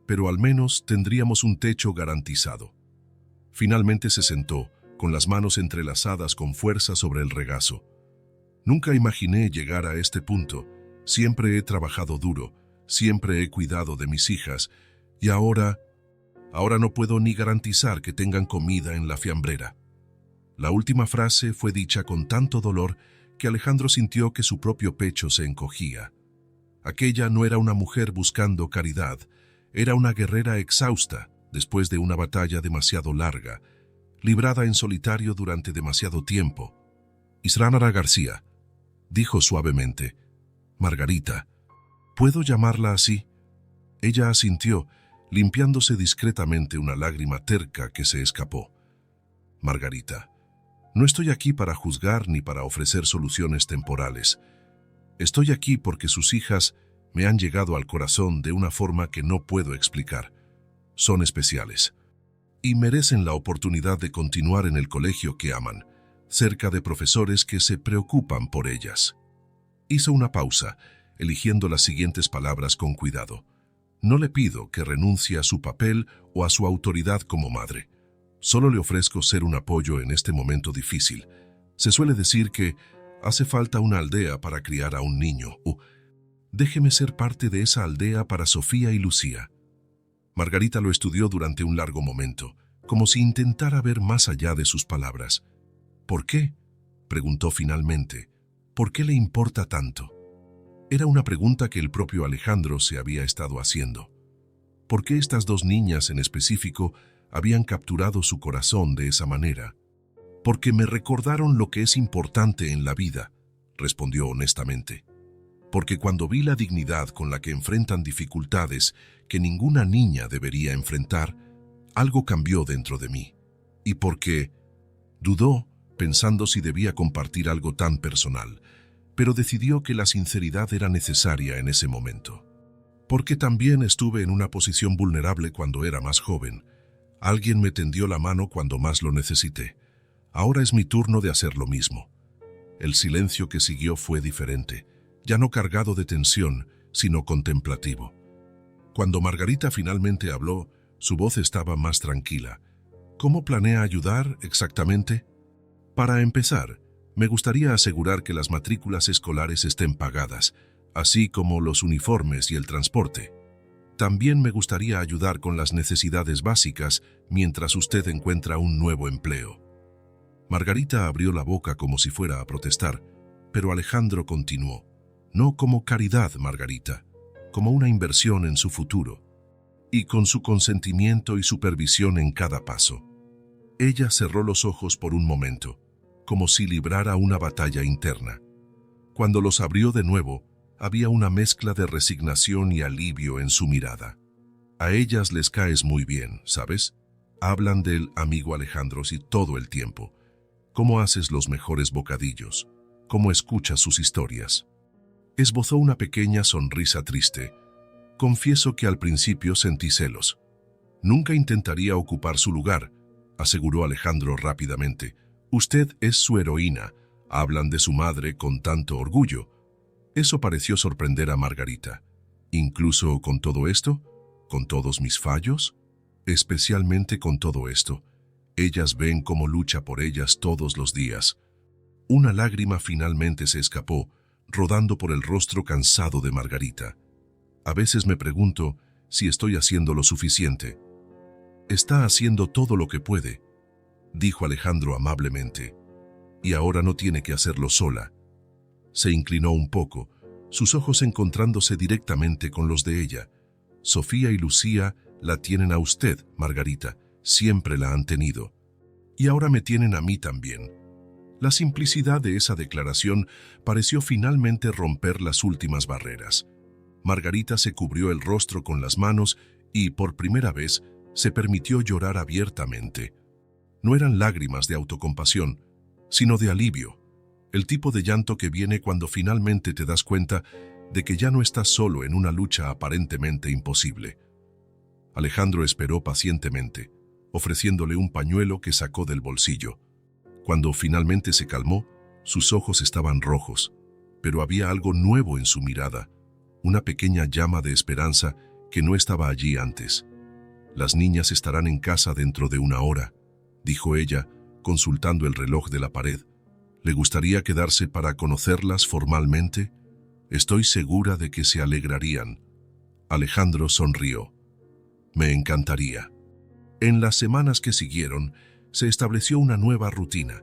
pero al menos tendríamos un techo garantizado. Finalmente se sentó, con las manos entrelazadas con fuerza sobre el regazo. Nunca imaginé llegar a este punto. Siempre he trabajado duro, siempre he cuidado de mis hijas, y ahora no puedo ni garantizar que tengan comida en la fiambrera. La última frase fue dicha con tanto dolor que Alejandro sintió que su propio pecho se encogía. Aquella no era una mujer buscando caridad, era una guerrera exhausta después de una batalla demasiado larga, librada en solitario durante demasiado tiempo. Isranara García, dijo suavemente. Margarita, ¿puedo llamarla así? Ella asintió, limpiándose discretamente una lágrima terca que se escapó. Margarita, no estoy aquí para juzgar ni para ofrecer soluciones temporales. Estoy aquí porque sus hijas me han llegado al corazón de una forma que no puedo explicar. Son especiales. Y merecen la oportunidad de continuar en el colegio que aman, cerca de profesores que se preocupan por ellas. Hizo una pausa, eligiendo las siguientes palabras con cuidado. No le pido que renuncie a su papel o a su autoridad como madre. Solo le ofrezco ser un apoyo en este momento difícil. Se suele decir que hace falta una aldea para criar a un niño. Déjeme ser parte de esa aldea para Sofía y Lucía. Margarita lo estudió durante un largo momento, como si intentara ver más allá de sus palabras. ¿Por qué?, preguntó finalmente. ¿Por qué le importa tanto? Era una pregunta que el propio Alejandro se había estado haciendo. ¿Por qué estas dos niñas en específico habían capturado su corazón de esa manera? Porque me recordaron lo que es importante en la vida, respondió honestamente. Porque cuando vi la dignidad con la que enfrentan dificultades que ninguna niña debería enfrentar, algo cambió dentro de mí. Y porque dudó, pensando si debía compartir algo tan personal, pero decidió que la sinceridad era necesaria en ese momento. Porque también estuve en una posición vulnerable cuando era más joven. Alguien me tendió la mano cuando más lo necesité. Ahora es mi turno de hacer lo mismo. El silencio que siguió fue diferente, ya no cargado de tensión, sino contemplativo. Cuando Margarita finalmente habló, su voz estaba más tranquila. ¿Cómo planea ayudar exactamente? Para empezar, me gustaría asegurar que las matrículas escolares estén pagadas, así como los uniformes y el transporte. También me gustaría ayudar con las necesidades básicas mientras usted encuentra un nuevo empleo. Margarita abrió la boca como si fuera a protestar, pero Alejandro continuó. No como caridad, Margarita, como una inversión en su futuro, y con su consentimiento y supervisión en cada paso. Ella cerró los ojos por un momento, como si librara una batalla interna. Cuando los abrió de nuevo, había una mezcla de resignación y alivio en su mirada. A ellas les caes muy bien, ¿sabes? Hablan del amigo Alejandro y todo el tiempo. Cómo haces los mejores bocadillos, cómo escuchas sus historias. Esbozó una pequeña sonrisa triste. Confieso que al principio sentí celos. Nunca intentaría ocupar su lugar, aseguró Alejandro rápidamente. Usted es su heroína. Hablan de su madre con tanto orgullo. Eso pareció sorprender a Margarita. ¿Incluso con todo esto? ¿Con todos mis fallos? Especialmente con todo esto. Ellas ven cómo lucha por ellas todos los días. Una lágrima finalmente se escapó, rodando por el rostro cansado de Margarita. A veces me pregunto si estoy haciendo lo suficiente. Está haciendo todo lo que puede, dijo Alejandro amablemente. Y ahora no tiene que hacerlo sola. Se inclinó un poco, sus ojos encontrándose directamente con los de ella. Sofía y Lucía la tienen a usted, Margarita, siempre la han tenido. Y ahora me tienen a mí también. La simplicidad de esa declaración pareció finalmente romper las últimas barreras. Margarita se cubrió el rostro con las manos y, por primera vez, se permitió llorar abiertamente. No eran lágrimas de autocompasión, sino de alivio. El tipo de llanto que viene cuando finalmente te das cuenta de que ya no estás solo en una lucha aparentemente imposible. Alejandro esperó pacientemente, ofreciéndole un pañuelo que sacó del bolsillo. Cuando finalmente se calmó, sus ojos estaban rojos, pero había algo nuevo en su mirada, una pequeña llama de esperanza que no estaba allí antes. Las niñas estarán en casa dentro de una hora, dijo ella, consultando el reloj de la pared. ¿Le gustaría quedarse para conocerlas formalmente? Estoy segura de que se alegrarían. Alejandro sonrió. Me encantaría. En las semanas que siguieron, se estableció una nueva rutina.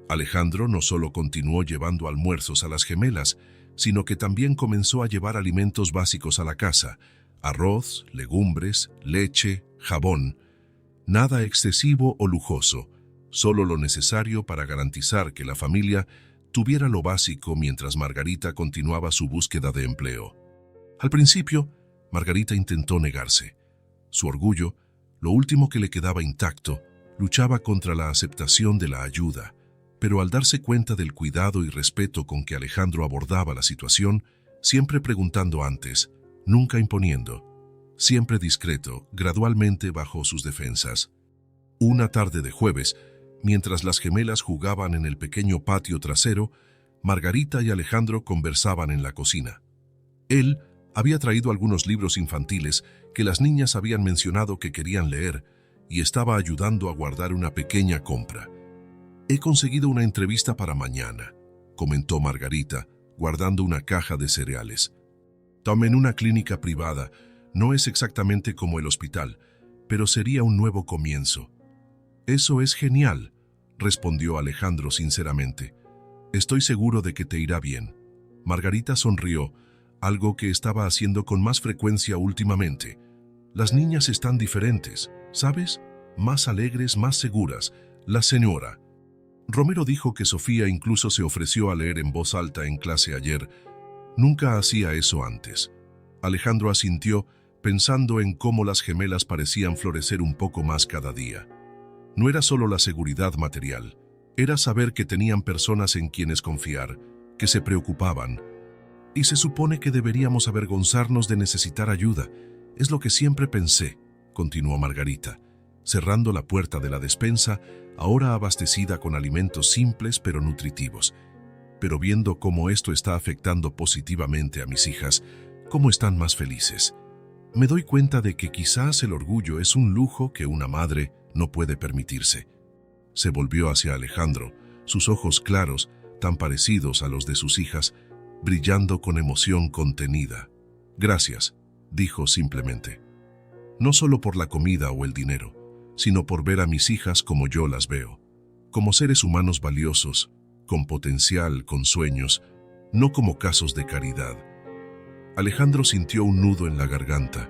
Alejandro no solo continuó llevando almuerzos a las gemelas, sino que también comenzó a llevar alimentos básicos a la casa: arroz, legumbres, leche, jabón. Nada excesivo o lujoso, solo lo necesario para garantizar que la familia tuviera lo básico mientras Margarita continuaba su búsqueda de empleo. Al principio, Margarita intentó negarse. Su orgullo, lo último que le quedaba intacto, luchaba contra la aceptación de la ayuda, pero al darse cuenta del cuidado y respeto con que Alejandro abordaba la situación, siempre preguntando antes, nunca imponiendo, siempre discreto, gradualmente bajó sus defensas. Una tarde de jueves, mientras las gemelas jugaban en el pequeño patio trasero, Margarita y Alejandro conversaban en la cocina. Él había traído algunos libros infantiles que las niñas habían mencionado que querían leer, y estaba ayudando a guardar una pequeña compra. «He conseguido una entrevista para mañana», comentó Margarita, guardando una caja de cereales. «Tomé en una clínica privada. No es exactamente como el hospital, pero sería un nuevo comienzo». «Eso es genial», respondió Alejandro sinceramente. «Estoy seguro de que te irá bien». Margarita sonrió, algo que estaba haciendo con más frecuencia últimamente. «Las niñas están diferentes, ¿sabes? Más alegres, más seguras. La señora». Romero dijo que Sofía incluso se ofreció a leer en voz alta en clase ayer. Nunca hacía eso antes. Alejandro asintió, pensando en cómo las gemelas parecían florecer un poco más cada día. No era solo la seguridad material, era saber que tenían personas en quienes confiar, que se preocupaban. «Y se supone que deberíamos avergonzarnos de necesitar ayuda. Es lo que siempre pensé», continuó Margarita, cerrando la puerta de la despensa, ahora abastecida con alimentos simples pero nutritivos. «Pero viendo cómo esto está afectando positivamente a mis hijas, cómo están más felices, me doy cuenta de que quizás el orgullo es un lujo que una madre no puede permitirse». Se volvió hacia Alejandro, sus ojos claros, tan parecidos a los de sus hijas, brillando con emoción contenida. «Gracias», dijo simplemente. «No solo por la comida o el dinero, sino por ver a mis hijas como yo las veo, como seres humanos valiosos, con potencial, con sueños, no como casos de caridad». Alejandro sintió un nudo en la garganta.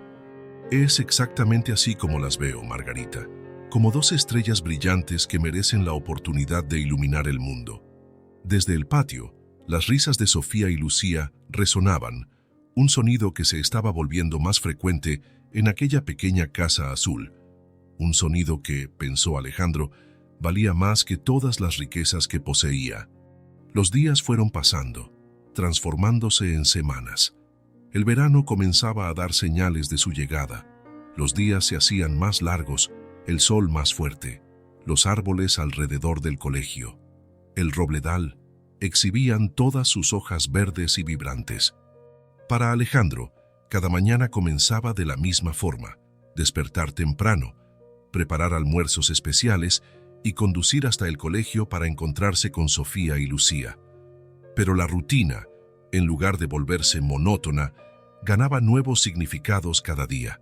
«Es exactamente así como las veo, Margarita, como dos estrellas brillantes que merecen la oportunidad de iluminar el mundo». Desde el patio, las risas de Sofía y Lucía resonaban, un sonido que se estaba volviendo más frecuente en aquella pequeña casa azul. Un sonido que, pensó Alejandro, valía más que todas las riquezas que poseía. Los días fueron pasando, transformándose en semanas. El verano comenzaba a dar señales de su llegada. Los días se hacían más largos, el sol más fuerte, los árboles alrededor del colegio, el robledal, exhibían todas sus hojas verdes y vibrantes. Para Alejandro, cada mañana comenzaba de la misma forma: despertar temprano, preparar almuerzos especiales y conducir hasta el colegio para encontrarse con Sofía y Lucía. Pero la rutina, en lugar de volverse monótona, ganaba nuevos significados cada día.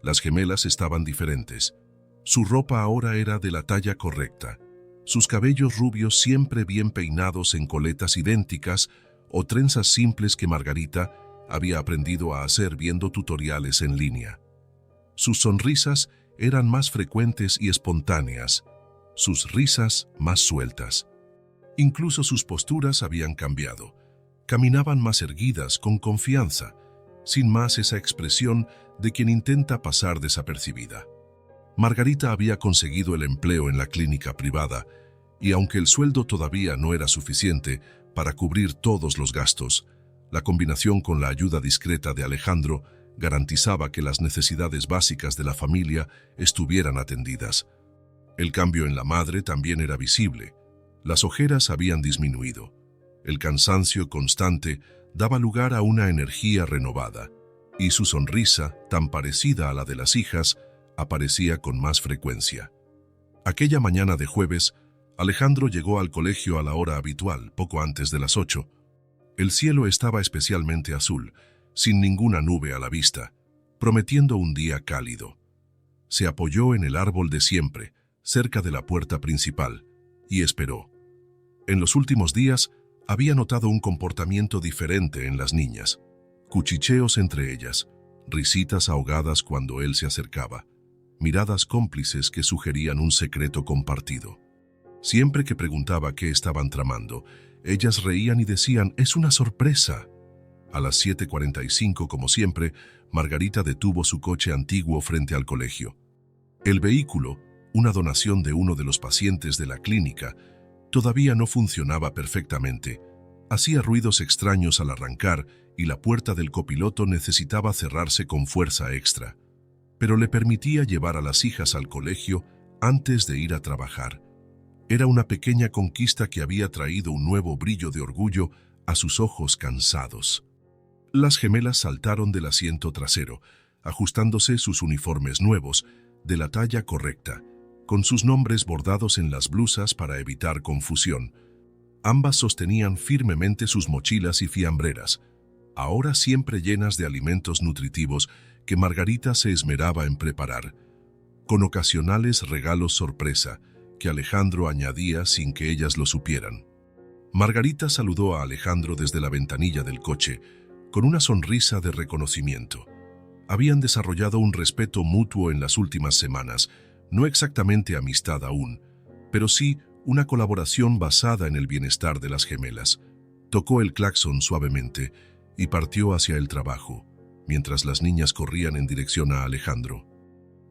Las gemelas estaban diferentes. Su ropa ahora era de la talla correcta, sus cabellos rubios siempre bien peinados en coletas idénticas o trenzas simples que Margarita había aprendido a hacer viendo tutoriales en línea. Sus sonrisas eran más frecuentes y espontáneas, sus risas más sueltas. Incluso sus posturas habían cambiado. Caminaban más erguidas, con confianza, sin más esa expresión de quien intenta pasar desapercibida. Margarita había conseguido el empleo en la clínica privada, y aunque el sueldo todavía no era suficiente para cubrir todos los gastos, la combinación con la ayuda discreta de Alejandro garantizaba que las necesidades básicas de la familia estuvieran atendidas. El cambio en la madre también era visible. Las ojeras habían disminuido. El cansancio constante daba lugar a una energía renovada, y su sonrisa, tan parecida a la de las hijas, aparecía con más frecuencia. Aquella mañana de jueves, Alejandro llegó al colegio a la hora habitual, poco antes de las 8. El cielo estaba especialmente azul, sin ninguna nube a la vista, prometiendo un día cálido. Se apoyó en el árbol de siempre, cerca de la puerta principal, y esperó. En los últimos días, había notado un comportamiento diferente en las niñas. Cuchicheos entre ellas, risitas ahogadas cuando él se acercaba, miradas cómplices que sugerían un secreto compartido. Siempre que preguntaba qué estaban tramando, ellas reían y decían: «Es una sorpresa». A las 7:45, como siempre, Margarita detuvo su coche antiguo frente al colegio. El vehículo, una donación de uno de los pacientes de la clínica, todavía no funcionaba perfectamente. Hacía ruidos extraños al arrancar y la puerta del copiloto necesitaba cerrarse con fuerza extra. Pero le permitía llevar a las hijas al colegio antes de ir a trabajar. Era una pequeña conquista que había traído un nuevo brillo de orgullo a sus ojos cansados. Las gemelas saltaron del asiento trasero, ajustándose sus uniformes nuevos, de la talla correcta, con sus nombres bordados en las blusas para evitar confusión. Ambas sostenían firmemente sus mochilas y fiambreras, ahora siempre llenas de alimentos nutritivos que Margarita se esmeraba en preparar, con ocasionales regalos sorpresa que Alejandro añadía sin que ellas lo supieran. Margarita saludó a Alejandro desde la ventanilla del coche, con una sonrisa de reconocimiento. Habían desarrollado un respeto mutuo en las últimas semanas, no exactamente amistad aún, pero sí una colaboración basada en el bienestar de las gemelas. Tocó el claxon suavemente y partió hacia el trabajo, mientras las niñas corrían en dirección a Alejandro.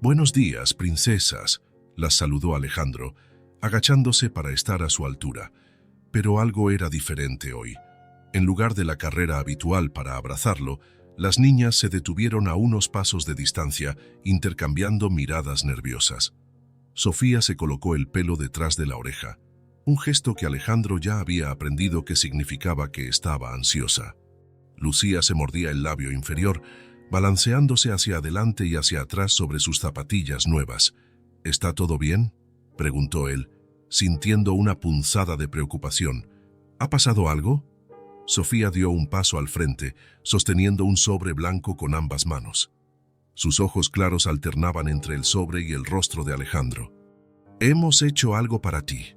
«Buenos días, princesas», las saludó Alejandro, agachándose para estar a su altura. Pero algo era diferente hoy. En lugar de la carrera habitual para abrazarlo, las niñas se detuvieron a unos pasos de distancia, intercambiando miradas nerviosas. Sofía se colocó el pelo detrás de la oreja, un gesto que Alejandro ya había aprendido que significaba que estaba ansiosa. Lucía se mordía el labio inferior, balanceándose hacia adelante y hacia atrás sobre sus zapatillas nuevas. «¿Está todo bien?», preguntó él, sintiendo una punzada de preocupación. «¿Ha pasado algo?». Sofía dio un paso al frente, sosteniendo un sobre blanco con ambas manos. Sus ojos claros alternaban entre el sobre y el rostro de Alejandro. «Hemos hecho algo para ti»,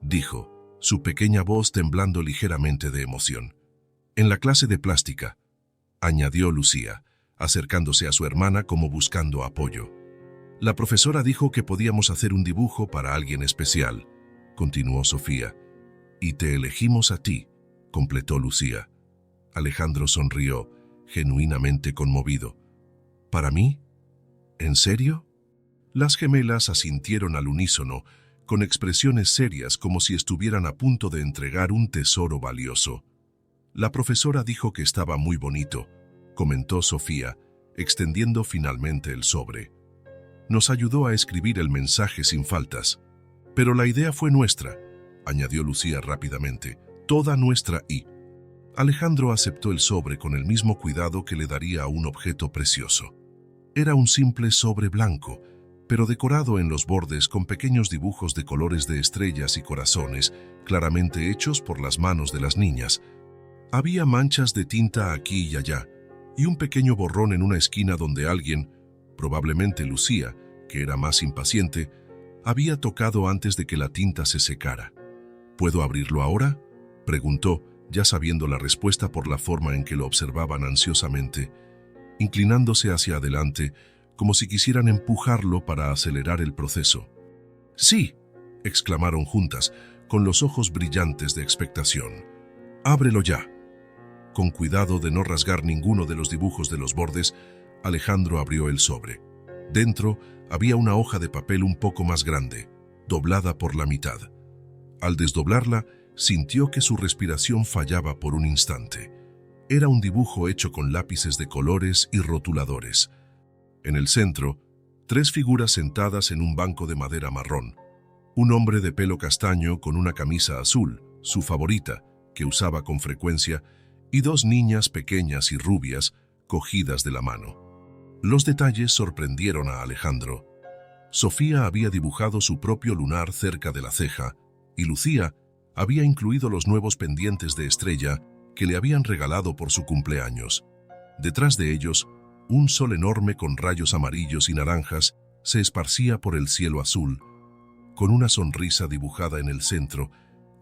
dijo, su pequeña voz temblando ligeramente de emoción. «En la clase de plástica», añadió Lucía, acercándose a su hermana como buscando apoyo. «La profesora dijo que podíamos hacer un dibujo para alguien especial», continuó Sofía. «Y te elegimos a ti», completó Lucía. Alejandro sonrió, genuinamente conmovido. «¿Para mí? ¿En serio?». Las gemelas asintieron al unísono, con expresiones serias como si estuvieran a punto de entregar un tesoro valioso. «La profesora dijo que estaba muy bonito», comentó Sofía, extendiendo finalmente el sobre. «Nos ayudó a escribir el mensaje sin faltas. Pero la idea fue nuestra», añadió Lucía rápidamente, «toda nuestra y...». Alejandro aceptó el sobre con el mismo cuidado que le daría a un objeto precioso. Era un simple sobre blanco, pero decorado en los bordes con pequeños dibujos de colores de estrellas y corazones, claramente hechos por las manos de las niñas. Había manchas de tinta aquí y allá, y un pequeño borrón en una esquina donde alguien, probablemente Lucía, que era más impaciente, había tocado antes de que la tinta se secara. «¿Puedo abrirlo ahora?», preguntó, ya sabiendo la respuesta por la forma en que lo observaban ansiosamente, inclinándose hacia adelante, como si quisieran empujarlo para acelerar el proceso. «Sí», exclamaron juntas, con los ojos brillantes de expectación. «Ábrelo ya». Con cuidado de no rasgar ninguno de los dibujos de los bordes, Alejandro abrió el sobre. Dentro había una hoja de papel un poco más grande, doblada por la mitad. Al desdoblarla, sintió que su respiración fallaba por un instante. Era un dibujo hecho con lápices de colores y rotuladores. En el centro, 3 figuras sentadas en un banco de madera marrón. Un hombre de pelo castaño con una camisa azul, su favorita, que usaba con frecuencia, y 2 niñas pequeñas y rubias, cogidas de la mano. Los detalles sorprendieron a Alejandro. Sofía había dibujado su propio lunar cerca de la ceja, y Lucía había incluido los nuevos pendientes de estrella que le habían regalado por su cumpleaños. Detrás de ellos, un sol enorme con rayos amarillos y naranjas se esparcía por el cielo azul, con una sonrisa dibujada en el centro,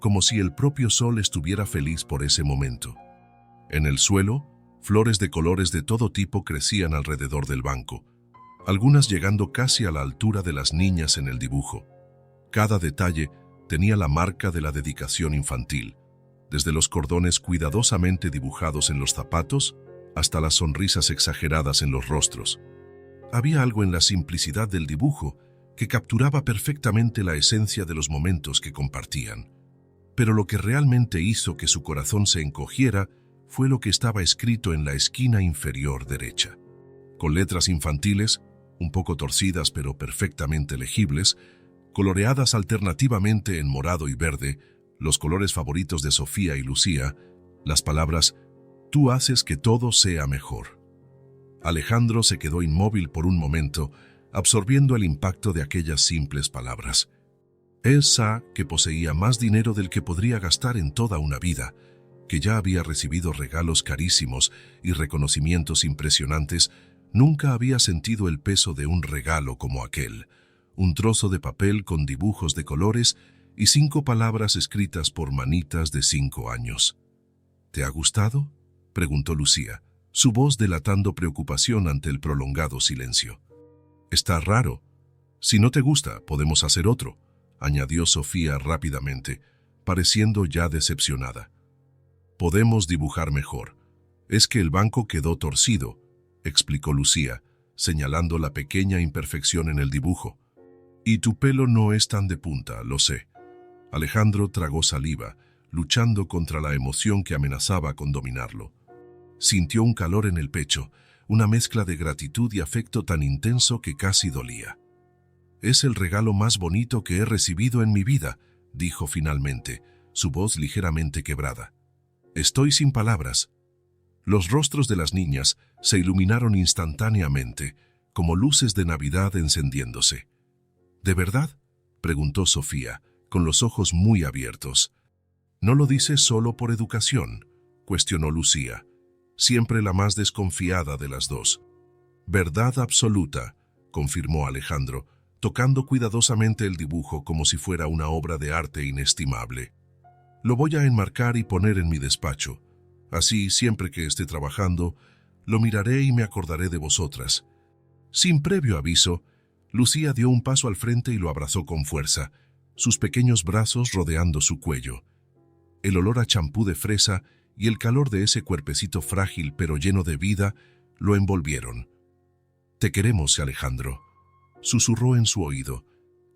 como si el propio sol estuviera feliz por ese momento. En el suelo, flores de colores de todo tipo crecían alrededor del banco, algunas llegando casi a la altura de las niñas en el dibujo. Cada detalle tenía la marca de la dedicación infantil, desde los cordones cuidadosamente dibujados en los zapatos hasta las sonrisas exageradas en los rostros. Había algo en la simplicidad del dibujo que capturaba perfectamente la esencia de los momentos que compartían. Pero lo que realmente hizo que su corazón se encogiera fue lo que estaba escrito en la esquina inferior derecha. Con letras infantiles, un poco torcidas pero perfectamente legibles, coloreadas alternativamente en morado y verde, los colores favoritos de Sofía y Lucía, las palabras «Tú haces que todo sea mejor». Alejandro se quedó inmóvil por un momento, absorbiendo el impacto de aquellas simples palabras. Esa que poseía más dinero del que podría gastar en toda una vida, que ya había recibido regalos carísimos y reconocimientos impresionantes, nunca había sentido el peso de un regalo como aquel, un trozo de papel con dibujos de colores y 5 palabras escritas por manitas de 5 años. ¿Te ha gustado?, preguntó Lucía, su voz delatando preocupación ante el prolongado silencio. Está raro. Si no te gusta, podemos hacer otro, añadió Sofía rápidamente, pareciendo ya decepcionada. Podemos dibujar mejor. Es que el banco quedó torcido, explicó Lucía, señalando la pequeña imperfección en el dibujo. Y tu pelo no es tan de punta, lo sé. Alejandro tragó saliva, luchando contra la emoción que amenazaba con dominarlo. Sintió un calor en el pecho, una mezcla de gratitud y afecto tan intenso que casi dolía. Es el regalo más bonito que he recibido en mi vida, dijo finalmente, su voz ligeramente quebrada. Estoy sin palabras. Los rostros de las niñas se iluminaron instantáneamente, como luces de Navidad encendiéndose. ¿De verdad?, preguntó Sofía, con los ojos muy abiertos. ¿No lo dices solo por educación?, cuestionó Lucía, siempre la más desconfiada de las dos. Verdad absoluta, confirmó Alejandro, tocando cuidadosamente el dibujo como si fuera una obra de arte inestimable. Lo voy a enmarcar y poner en mi despacho. Así, siempre que esté trabajando, lo miraré y me acordaré de vosotras. Sin previo aviso, Lucía dio un paso al frente y lo abrazó con fuerza, sus pequeños brazos rodeando su cuello. El olor a champú de fresa y el calor de ese cuerpecito frágil pero lleno de vida lo envolvieron. «Te queremos, Alejandro», susurró en su oído,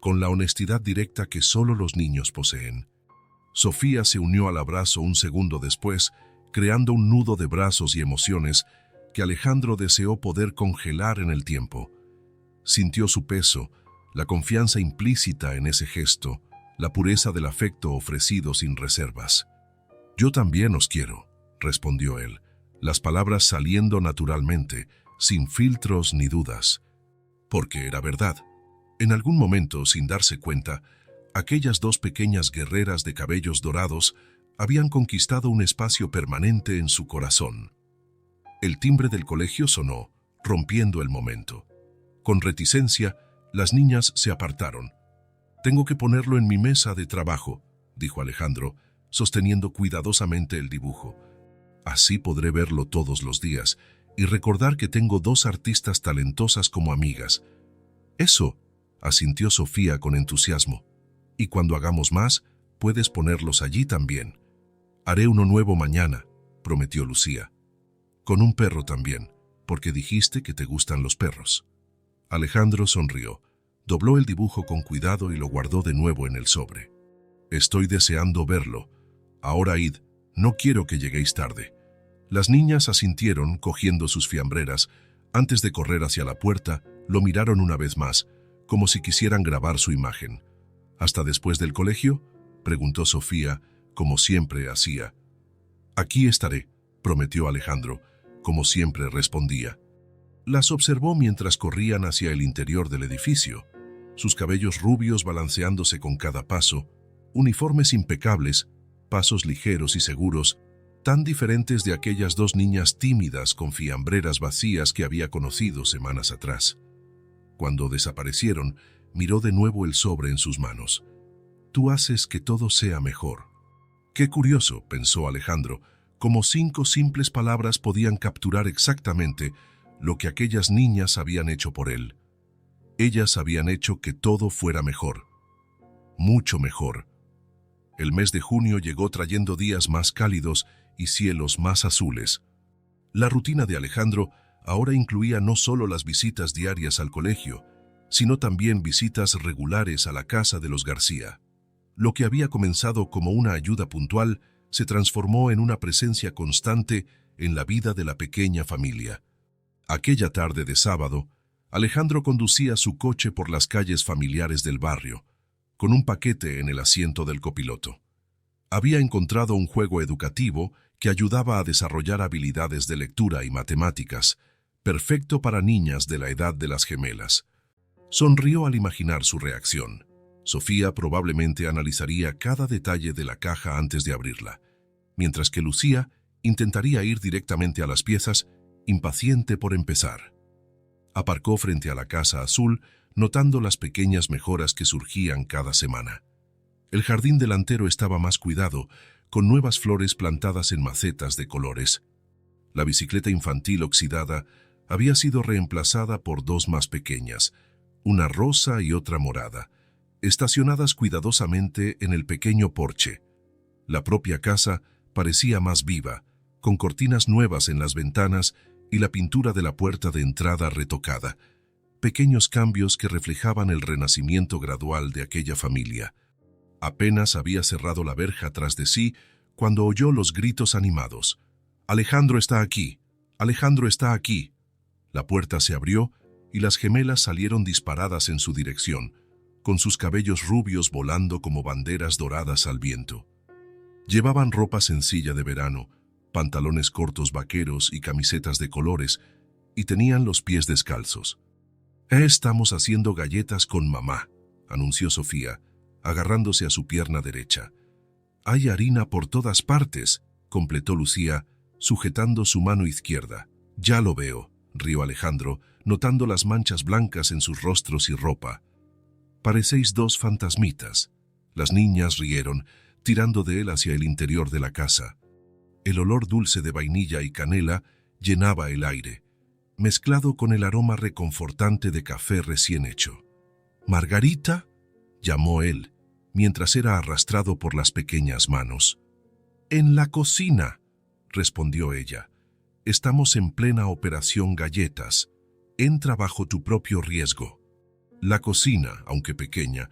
con la honestidad directa que solo los niños poseen. Sofía se unió al abrazo un segundo después, creando un nudo de brazos y emociones que Alejandro deseó poder congelar en el tiempo. Sintió su peso, la confianza implícita en ese gesto, la pureza del afecto ofrecido sin reservas. «Yo también os quiero», respondió él, las palabras saliendo naturalmente, sin filtros ni dudas. Porque era verdad. En algún momento, sin darse cuenta, aquellas dos pequeñas guerreras de cabellos dorados habían conquistado un espacio permanente en su corazón. El timbre del colegio sonó, rompiendo el momento. Con reticencia, las niñas se apartaron. «Tengo que ponerlo en mi mesa de trabajo», dijo Alejandro, sosteniendo cuidadosamente el dibujo. «Así podré verlo todos los días y recordar que tengo 2 artistas talentosas como amigas». «Eso», asintió Sofía con entusiasmo. «Y cuando hagamos más, puedes ponerlos allí también». «Haré uno nuevo mañana», prometió Lucía. «Con un perro también, porque dijiste que te gustan los perros». Alejandro sonrió, dobló el dibujo con cuidado y lo guardó de nuevo en el sobre. «Estoy deseando verlo. Ahora id, no quiero que lleguéis tarde». Las niñas asintieron, cogiendo sus fiambreras. Antes de correr hacia la puerta, lo miraron una vez más, como si quisieran grabar su imagen. «¿Hasta después del colegio?», preguntó Sofía, como siempre hacía. «Aquí estaré», prometió Alejandro, como siempre respondía. Las observó mientras corrían hacia el interior del edificio, sus cabellos rubios balanceándose con cada paso, uniformes impecables, pasos ligeros y seguros, tan diferentes de aquellas 2 niñas tímidas con fiambreras vacías que había conocido semanas atrás. Cuando desaparecieron, miró de nuevo el sobre en sus manos. «Tú haces que todo sea mejor». «Qué curioso», pensó Alejandro, como 5 simples palabras podían capturar exactamente lo que aquellas niñas habían hecho por él. Ellas habían hecho que todo fuera mejor. Mucho mejor. El mes de junio llegó trayendo días más cálidos y cielos más azules. La rutina de Alejandro ahora incluía no solo las visitas diarias al colegio, sino también visitas regulares a la casa de los García. Lo que había comenzado como una ayuda puntual se transformó en una presencia constante en la vida de la pequeña familia. Aquella tarde de sábado, Alejandro conducía su coche por las calles familiares del barrio, con un paquete en el asiento del copiloto. Había encontrado un juego educativo que ayudaba a desarrollar habilidades de lectura y matemáticas, perfecto para niñas de la edad de las gemelas. Sonrió al imaginar su reacción. Sofía probablemente analizaría cada detalle de la caja antes de abrirla, mientras que Lucía intentaría ir directamente a las piezas, impaciente por empezar. Aparcó frente a la casa azul, notando las pequeñas mejoras que surgían cada semana. El jardín delantero estaba más cuidado, con nuevas flores plantadas en macetas de colores. La bicicleta infantil oxidada había sido reemplazada por dos más pequeñas, una rosa y otra morada, estacionadas cuidadosamente en el pequeño porche. La propia casa parecía más viva, con cortinas nuevas en las ventanas y la pintura de la puerta de entrada retocada, pequeños cambios que reflejaban el renacimiento gradual de aquella familia. Apenas había cerrado la verja tras de sí cuando oyó los gritos animados. «¡Alejandro está aquí! ¡Alejandro está aquí!». La puerta se abrió y las gemelas salieron disparadas en su dirección, con sus cabellos rubios volando como banderas doradas al viento. Llevaban ropa sencilla de verano, pantalones cortos vaqueros y camisetas de colores, y tenían los pies descalzos. «Estamos haciendo galletas con mamá», anunció Sofía, agarrándose a su pierna derecha. «Hay harina por todas partes», completó Lucía, sujetando su mano izquierda. «Ya lo veo», rió Alejandro, notando las manchas blancas en sus rostros y ropa. «Parecéis dos fantasmitas». Las niñas rieron, tirando de él hacia el interior de la casa. El olor dulce de vainilla y canela llenaba el aire, mezclado con el aroma reconfortante de café recién hecho. «¿Margarita?», llamó él, mientras era arrastrado por las pequeñas manos. «En la cocina», respondió ella. «Estamos en plena operación galletas. Entra bajo tu propio riesgo». La cocina, aunque pequeña,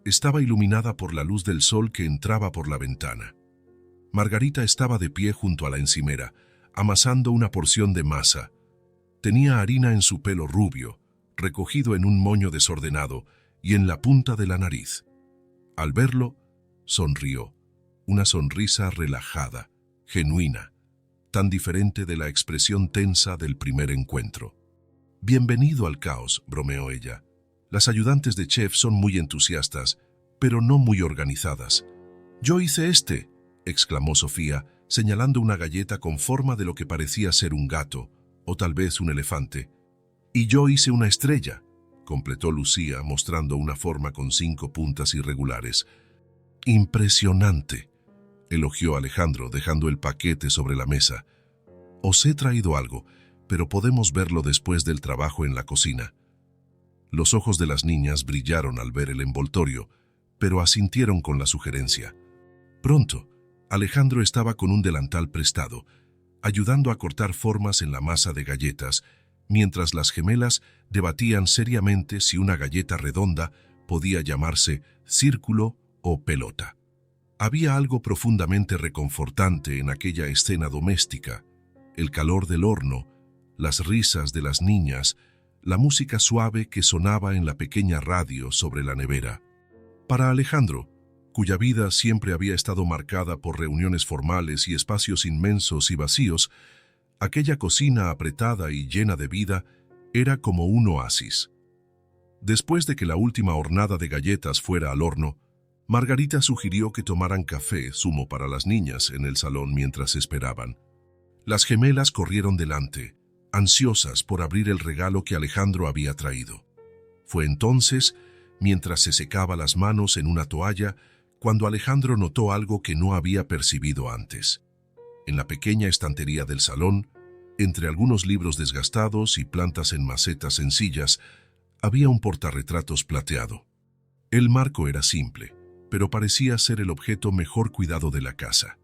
estaba iluminada por la luz del sol que entraba por la ventana. Margarita estaba de pie junto a la encimera, amasando una porción de masa. Tenía harina en su pelo rubio, recogido en un moño desordenado, y en la punta de la nariz. Al verlo, sonrió, una sonrisa relajada, genuina, tan diferente de la expresión tensa del primer encuentro. «Bienvenido al caos», bromeó ella. «Las ayudantes de chef son muy entusiastas, pero no muy organizadas». «Yo hice este», exclamó Sofía, señalando una galleta con forma de lo que parecía ser un gato, o tal vez un elefante. «Y yo hice una estrella», completó Lucía, mostrando una forma con 5 puntas irregulares. «Impresionante», elogió Alejandro, dejando el paquete sobre la mesa. «Os he traído algo, pero podemos verlo después del trabajo en la cocina». Los ojos de las niñas brillaron al ver el envoltorio, pero asintieron con la sugerencia. Pronto, Alejandro estaba con un delantal prestado, ayudando a cortar formas en la masa de galletas, mientras las gemelas debatían seriamente si una galleta redonda podía llamarse círculo o pelota. Había algo profundamente reconfortante en aquella escena doméstica: el calor del horno, las risas de las niñas, la música suave que sonaba en la pequeña radio sobre la nevera. Para Alejandro, cuya vida siempre había estado marcada por reuniones formales y espacios inmensos y vacíos, aquella cocina apretada y llena de vida era como un oasis. Después de que la última hornada de galletas fuera al horno, Margarita sugirió que tomaran café, zumo para las niñas, en el salón mientras esperaban. Las gemelas corrieron delante, ansiosas por abrir el regalo que Alejandro había traído. Fue entonces, mientras se secaba las manos en una toalla, cuando Alejandro notó algo que no había percibido antes. En la pequeña estantería del salón, entre algunos libros desgastados y plantas en macetas sencillas, había un portarretratos plateado. El marco era simple, pero parecía ser el objeto mejor cuidado de la casa.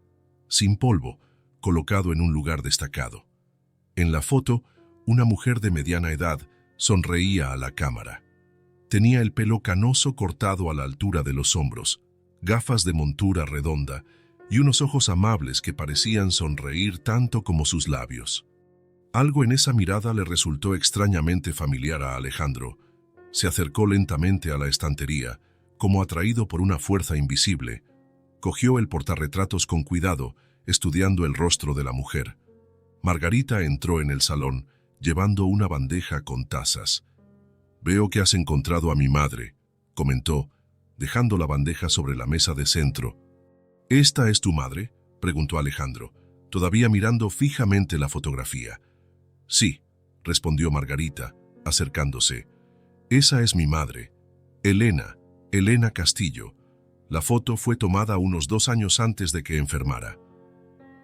Sin polvo, colocado en un lugar destacado. En la foto, una mujer de mediana edad sonreía a la cámara. Tenía el pelo canoso cortado a la altura de los hombros, gafas de montura redonda y unos ojos amables que parecían sonreír tanto como sus labios. Algo en esa mirada le resultó extrañamente familiar a Alejandro. Se acercó lentamente a la estantería, como atraído por una fuerza invisible. Cogió el portarretratos con cuidado, estudiando el rostro de la mujer. Margarita entró en el salón, llevando una bandeja con tazas. Veo que has encontrado a mi madre, comentó, dejando la bandeja sobre la mesa de centro. ¿Esta es tu madre?, preguntó Alejandro, todavía mirando fijamente la fotografía. Sí, respondió Margarita, acercándose. Esa es mi madre, Elena Castillo. La foto fue tomada unos 2 años antes de que enfermara.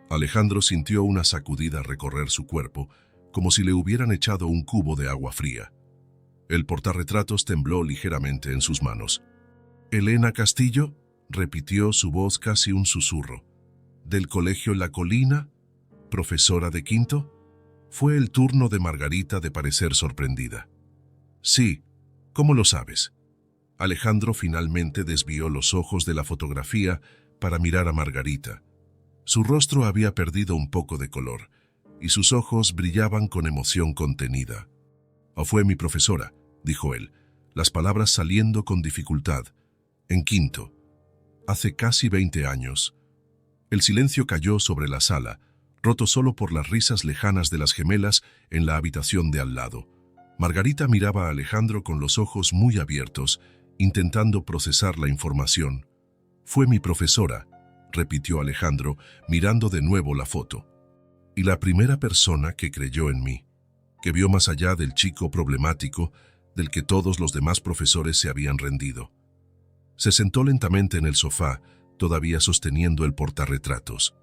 Alejandro sintió una sacudida recorrer su cuerpo, como si le hubieran echado un cubo de agua fría. El portarretratos tembló ligeramente en sus manos. «¿Elena Castillo?», repitió, su voz casi un susurro. «¿Del colegio La Colina? ¿Profesora de quinto?». Fue el turno de Margarita de parecer sorprendida. «Sí, ¿cómo lo sabes?». Alejandro finalmente desvió los ojos de la fotografía para mirar a Margarita. Su rostro había perdido un poco de color, y sus ojos brillaban con emoción contenida. «Oh, fue mi profesora», dijo él, las palabras saliendo con dificultad. «En quinto. Hace casi 20 años». El silencio cayó sobre la sala, roto solo por las risas lejanas de las gemelas en la habitación de al lado. Margarita miraba a Alejandro con los ojos muy abiertos, intentando procesar la información. «Fue mi profesora», repitió Alejandro, mirando de nuevo la foto. «Y la primera persona que creyó en mí, que vio más allá del chico problemático del que todos los demás profesores se habían rendido». Se sentó lentamente en el sofá, todavía sosteniendo el portarretratos.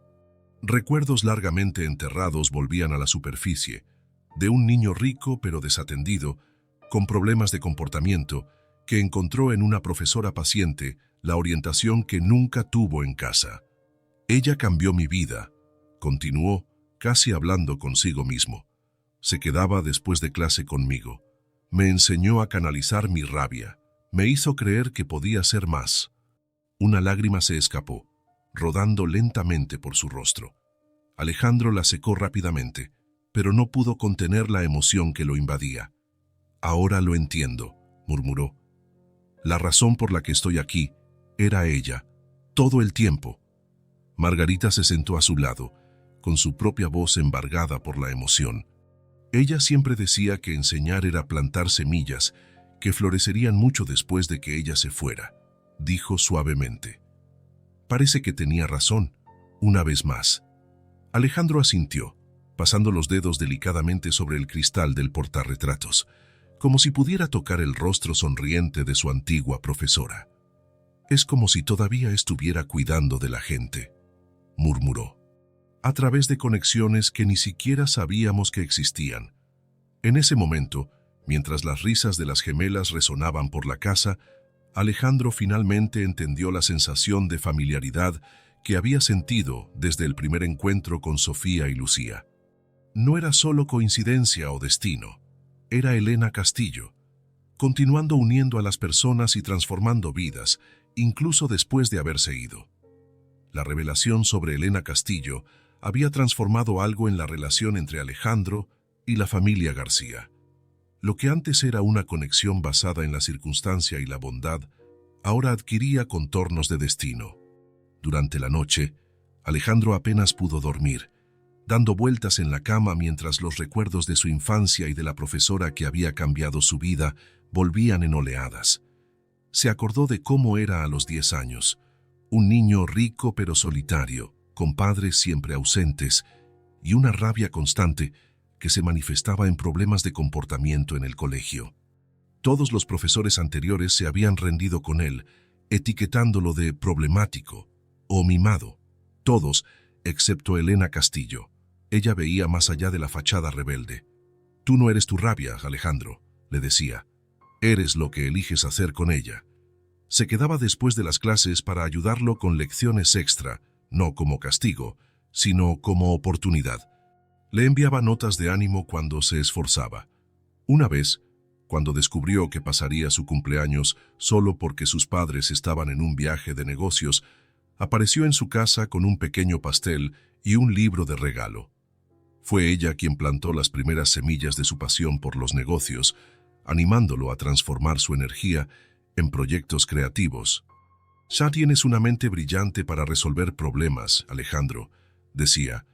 Recuerdos largamente enterrados volvían a la superficie, de un niño rico pero desatendido, con problemas de comportamiento, que encontró en una profesora paciente la orientación que nunca tuvo en casa. «Ella cambió mi vida», continuó, casi hablando consigo mismo. «Se quedaba después de clase conmigo. Me enseñó a canalizar mi rabia. Me hizo creer que podía ser más». Una lágrima se escapó, rodando lentamente por su rostro. Alejandro la secó rápidamente, pero no pudo contener la emoción que lo invadía. «Ahora lo entiendo», murmuró. «La razón por la que estoy aquí era ella, todo el tiempo». Margarita se sentó a su lado, con su propia voz embargada por la emoción. Ella siempre decía que enseñar era plantar semillas que florecerían mucho después de que ella se fuera, dijo suavemente. Parece que tenía razón, una vez más. Alejandro asintió, pasando los dedos delicadamente sobre el cristal del portarretratos, como si pudiera tocar el rostro sonriente de su antigua profesora. «Es como si todavía estuviera cuidando de la gente», murmuró, «a través de conexiones que ni siquiera sabíamos que existían». En ese momento, mientras las risas de las gemelas resonaban por la casa, Alejandro finalmente entendió la sensación de familiaridad que había sentido desde el primer encuentro con Sofía y Lucía. No era solo coincidencia o destino, era Elena Castillo, continuando uniendo a las personas y transformando vidas, incluso después de haberse ido. La revelación sobre Elena Castillo había transformado algo en la relación entre Alejandro y la familia García. Lo que antes era una conexión basada en la circunstancia y la bondad, ahora adquiría contornos de destino. Durante la noche, Alejandro apenas pudo dormir, dando vueltas en la cama mientras los recuerdos de su infancia y de la profesora que había cambiado su vida volvían en oleadas. Se acordó de cómo era a los 10 años, un niño rico pero solitario, con padres siempre ausentes y una rabia constante que se manifestaba en problemas de comportamiento en el colegio. Todos los profesores anteriores se habían rendido con él, etiquetándolo de problemático o mimado. Todos, excepto Elena Castillo. Ella veía más allá de la fachada rebelde. «Tú no eres tu rabia, Alejandro», le decía. «Eres lo que eliges hacer con ella». Se quedaba después de las clases para ayudarlo con lecciones extra, no como castigo, sino como oportunidad. Le enviaba notas de ánimo cuando se esforzaba. Una vez, cuando descubrió que pasaría su cumpleaños solo porque sus padres estaban en un viaje de negocios, apareció en su casa con un pequeño pastel y un libro de regalo. Fue ella quien plantó las primeras semillas de su pasión por los negocios, animándolo a transformar su energía en proyectos creativos. «Ya tienes una mente brillante para resolver problemas, Alejandro», decía.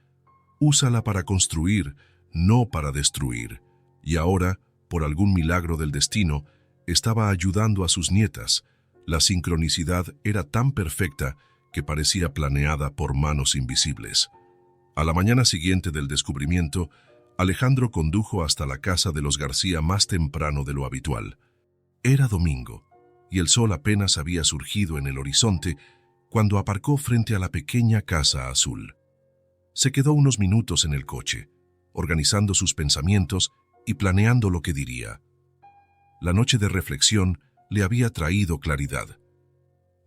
«Úsala para construir, no para destruir. Y ahora, por algún milagro del destino, estaba ayudando a sus nietas. La sincronicidad era tan perfecta que parecía planeada por manos invisibles. A la mañana siguiente del descubrimiento, Alejandro condujo hasta la casa de los García más temprano de lo habitual. Era domingo, y el sol apenas había surgido en el horizonte cuando aparcó frente a la pequeña casa azul. Se quedó unos minutos en el coche, organizando sus pensamientos y planeando lo que diría. La noche de reflexión le había traído claridad.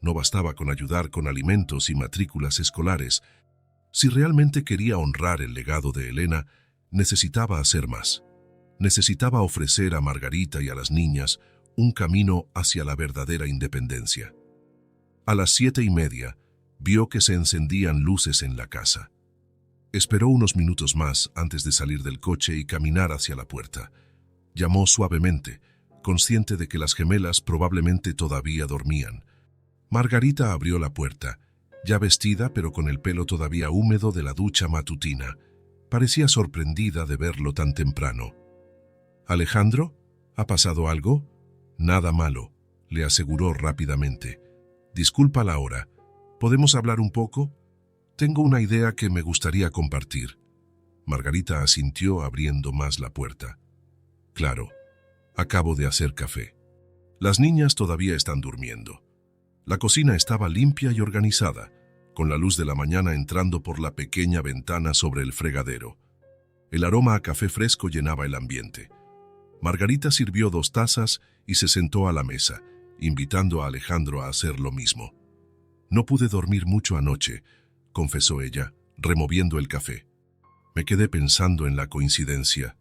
No bastaba con ayudar con alimentos y matrículas escolares. Si realmente quería honrar el legado de Elena, necesitaba hacer más. Necesitaba ofrecer a Margarita y a las niñas un camino hacia la verdadera independencia. A las 7:30, vio que se encendían luces en la casa. Esperó unos minutos más antes de salir del coche y caminar hacia la puerta. Llamó suavemente, consciente de que las gemelas probablemente todavía dormían. Margarita abrió la puerta, ya vestida pero con el pelo todavía húmedo de la ducha matutina. Parecía sorprendida de verlo tan temprano. «¿Alejandro? ¿Ha pasado algo?» «Nada malo», le aseguró rápidamente. «Disculpa la hora. ¿Podemos hablar un poco? Tengo una idea que me gustaría compartir». Margarita asintió abriendo más la puerta. «Claro, acabo de hacer café. Las niñas todavía están durmiendo». La cocina estaba limpia y organizada, con la luz de la mañana entrando por la pequeña ventana sobre el fregadero. El aroma a café fresco llenaba el ambiente. Margarita sirvió 2 tazas y se sentó a la mesa, invitando a Alejandro a hacer lo mismo. «No pude dormir mucho anoche», confesó ella, removiendo el café. «Me quedé pensando en la coincidencia.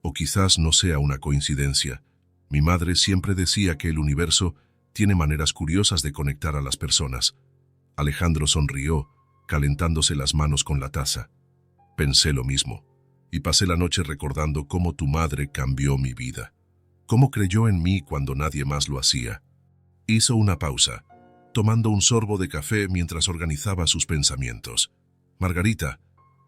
O quizás no sea una coincidencia. Mi madre siempre decía que el universo tiene maneras curiosas de conectar a las personas». Alejandro sonrió, calentándose las manos con la taza. «Pensé lo mismo, y pasé la noche recordando cómo tu madre cambió mi vida. Cómo creyó en mí cuando nadie más lo hacía». Hizo una pausa, tomando un sorbo de café mientras organizaba sus pensamientos. «Margarita,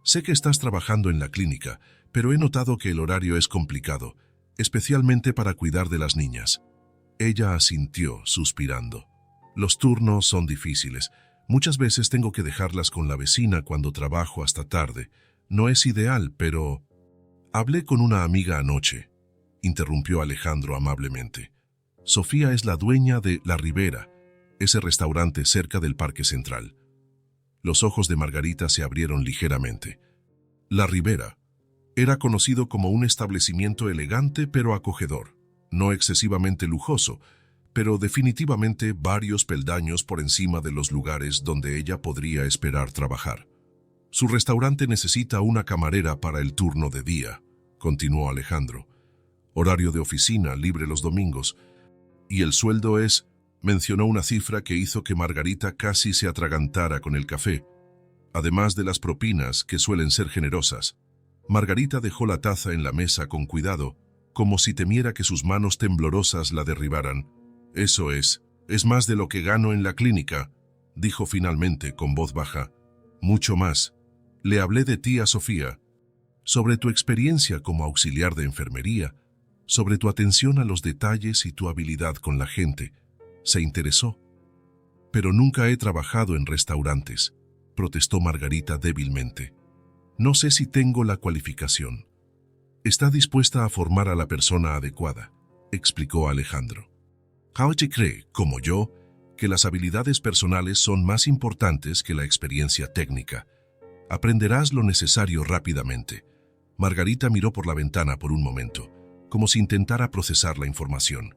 sé que estás trabajando en la clínica, pero he notado que el horario es complicado, especialmente para cuidar de las niñas». Ella asintió, suspirando. «Los turnos son difíciles. Muchas veces tengo que dejarlas con la vecina cuando trabajo hasta tarde. No es ideal, pero...» «Hablé con una amiga anoche», interrumpió Alejandro amablemente. «Sofía es la dueña de La Ribera, ese restaurante cerca del Parque Central». Los ojos de Margarita se abrieron ligeramente. La Ribera era conocido como un establecimiento elegante pero acogedor. No excesivamente lujoso, pero definitivamente varios peldaños por encima de los lugares donde ella podría esperar trabajar. «Su restaurante necesita una camarera para el turno de día», continuó Alejandro. «Horario de oficina, libre los domingos. Y el sueldo es...» Mencionó una cifra que hizo que Margarita casi se atragantara con el café, además de las propinas que suelen ser generosas. Margarita dejó la taza en la mesa con cuidado, como si temiera que sus manos temblorosas la derribaran. «Eso es más de lo que gano en la clínica», dijo finalmente con voz baja. «Mucho más. Le hablé de ti a Sofía, sobre tu experiencia como auxiliar de enfermería, sobre tu atención a los detalles y tu habilidad con la gente. Se interesó». «Pero nunca he trabajado en restaurantes», protestó Margarita débilmente. «No sé si tengo la cualificación». «Está dispuesta a formar a la persona adecuada», explicó Alejandro. «Hauche cree, como yo, que las habilidades personales son más importantes que la experiencia técnica. Aprenderás lo necesario rápidamente». Margarita miró por la ventana por un momento, como si intentara procesar la información.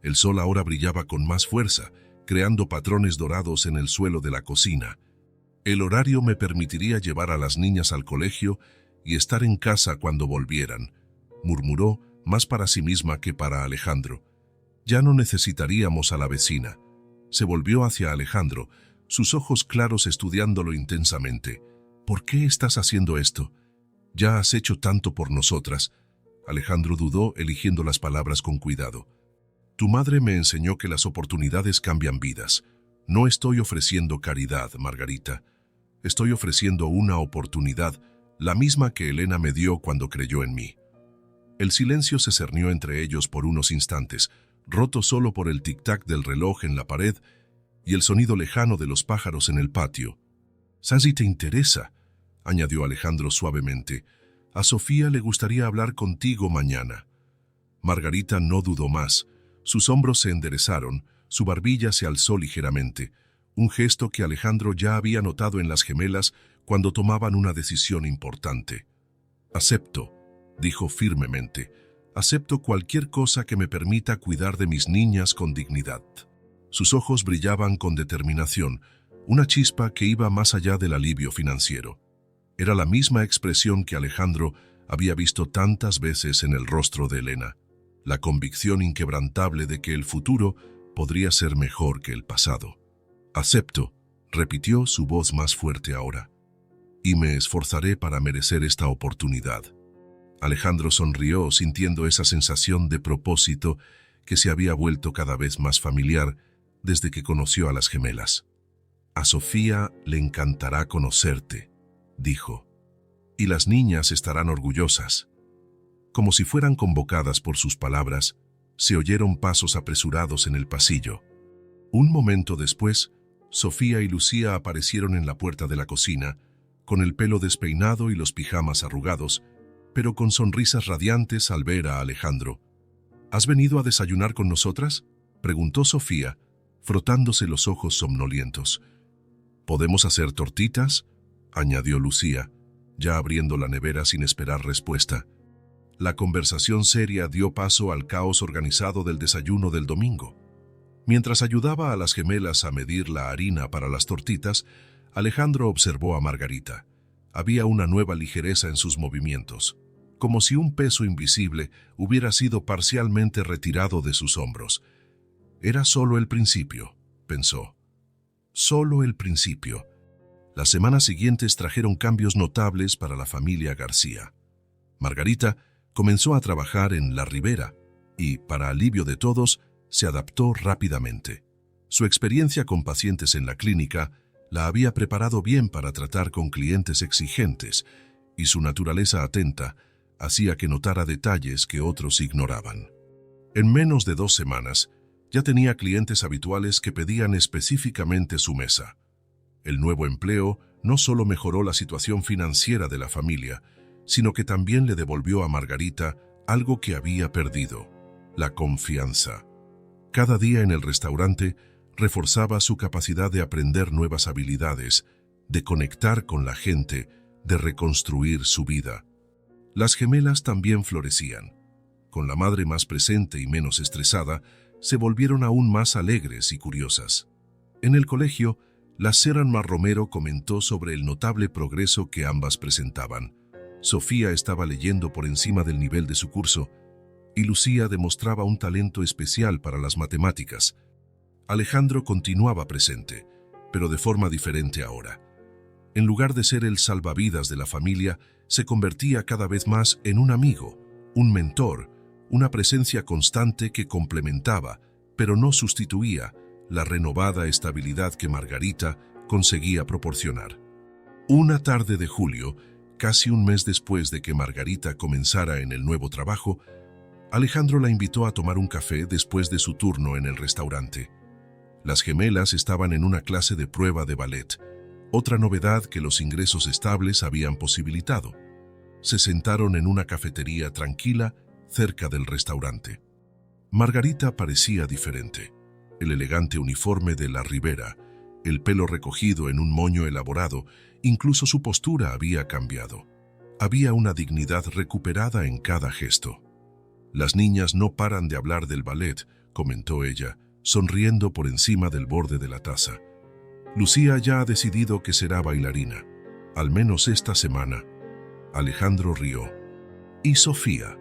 El sol ahora brillaba con más fuerza, creando patrones dorados en el suelo de la cocina. «El horario me permitiría llevar a las niñas al colegio y estar en casa cuando volvieran», murmuró, más para sí misma que para Alejandro. «Ya no necesitaríamos a la vecina». Se volvió hacia Alejandro, sus ojos claros estudiándolo intensamente. «¿Por qué estás haciendo esto? Ya has hecho tanto por nosotras». Alejandro dudó, eligiendo las palabras con cuidado. «Tu madre me enseñó que las oportunidades cambian vidas. No estoy ofreciendo caridad, Margarita. Estoy ofreciendo una oportunidad, la misma que Elena me dio cuando creyó en mí». El silencio se cernió entre ellos por unos instantes, roto solo por el tic-tac del reloj en la pared y el sonido lejano de los pájaros en el patio. «Si te interesa», añadió Alejandro suavemente, «a Sofía le gustaría hablar contigo mañana». Margarita no dudó más. Sus hombros se enderezaron, su barbilla se alzó ligeramente, un gesto que Alejandro ya había notado en las gemelas cuando tomaban una decisión importante. «Acepto», dijo firmemente, «acepto cualquier cosa que me permita cuidar de mis niñas con dignidad». Sus ojos brillaban con determinación, una chispa que iba más allá del alivio financiero. Era la misma expresión que Alejandro había visto tantas veces en el rostro de Elena, la convicción inquebrantable de que el futuro podría ser mejor que el pasado. «Acepto», repitió su voz más fuerte ahora, «y me esforzaré para merecer esta oportunidad». Alejandro sonrió, sintiendo esa sensación de propósito que se había vuelto cada vez más familiar desde que conoció a las gemelas. «A Sofía le encantará conocerte», dijo, «y las niñas estarán orgullosas». Como si fueran convocadas por sus palabras, se oyeron pasos apresurados en el pasillo. Un momento después, Sofía y Lucía aparecieron en la puerta de la cocina, con el pelo despeinado y los pijamas arrugados, pero con sonrisas radiantes al ver a Alejandro. «¿Has venido a desayunar con nosotras?», preguntó Sofía, frotándose los ojos somnolientos. «¿Podemos hacer tortitas?», añadió Lucía, ya abriendo la nevera sin esperar respuesta. La conversación seria dio paso al caos organizado del desayuno del domingo. Mientras ayudaba a las gemelas a medir la harina para las tortitas, Alejandro observó a Margarita. Había una nueva ligereza en sus movimientos, como si un peso invisible hubiera sido parcialmente retirado de sus hombros. Era solo el principio, pensó. Solo el principio. Las semanas siguientes trajeron cambios notables para la familia García. Margarita comenzó a trabajar en La Ribera y, para alivio de todos, se adaptó rápidamente. Su experiencia con pacientes en la clínica la había preparado bien para tratar con clientes exigentes, y su naturaleza atenta hacía que notara detalles que otros ignoraban. En menos de 2 semanas, ya tenía clientes habituales que pedían específicamente su mesa. El nuevo empleo no solo mejoró la situación financiera de la familia, sino que también le devolvió a Margarita algo que había perdido: la confianza. Cada día en el restaurante reforzaba su capacidad de aprender nuevas habilidades, de conectar con la gente, de reconstruir su vida. Las gemelas también florecían. Con la madre más presente y menos estresada, se volvieron aún más alegres y curiosas. En el colegio, la Serranma Romero comentó sobre el notable progreso que ambas presentaban. Sofía estaba leyendo por encima del nivel de su curso, y Lucía demostraba un talento especial para las matemáticas. Alejandro continuaba presente, pero de forma diferente ahora. En lugar de ser el salvavidas de la familia, se convertía cada vez más en un amigo, un mentor, una presencia constante que complementaba, pero no sustituía, la renovada estabilidad que Margarita conseguía proporcionar. Una tarde de julio, casi un mes después de que Margarita comenzara en el nuevo trabajo, Alejandro la invitó a tomar un café después de su turno en el restaurante. Las gemelas estaban en una clase de prueba de ballet, otra novedad que los ingresos estables habían posibilitado. Se sentaron en una cafetería tranquila cerca del restaurante. Margarita parecía diferente. El elegante uniforme de La Ribera, el pelo recogido en un moño elaborado, incluso su postura había cambiado. Había una dignidad recuperada en cada gesto. «Las niñas no paran de hablar del ballet», comentó ella, sonriendo por encima del borde de la taza. «Lucía ya ha decidido que será bailarina, al menos esta semana». Alejandro rió. «¿Y Sofía?»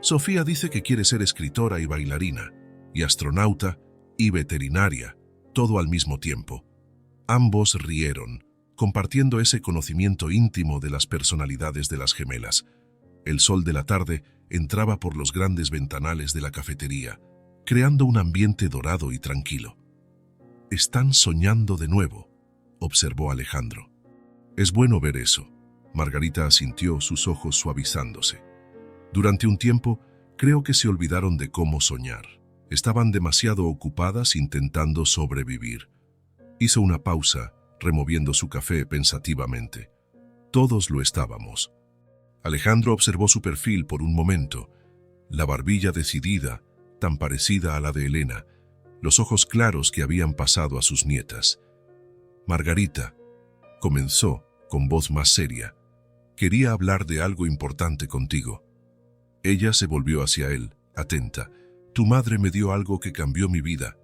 «Sofía dice que quiere ser escritora y bailarina, y astronauta y veterinaria, todo al mismo tiempo». Ambos rieron, compartiendo ese conocimiento íntimo de las personalidades de las gemelas. El sol de la tarde entraba por los grandes ventanales de la cafetería, creando un ambiente dorado y tranquilo. «Están soñando de nuevo», observó Alejandro. «Es bueno ver eso». Margarita asintió, sus ojos suavizándose. Durante un tiempo, creo que se olvidaron de cómo soñar. Estaban demasiado ocupadas intentando sobrevivir. Hizo una pausa, removiendo su café pensativamente. Todos lo estábamos. Alejandro observó su perfil por un momento. La barbilla decidida, tan parecida a la de Elena, los ojos claros que habían pasado a sus nietas. Margarita, comenzó con voz más seria. Quería hablar de algo importante contigo. Ella se volvió hacia él, atenta. Tu madre me dio algo que cambió mi vida,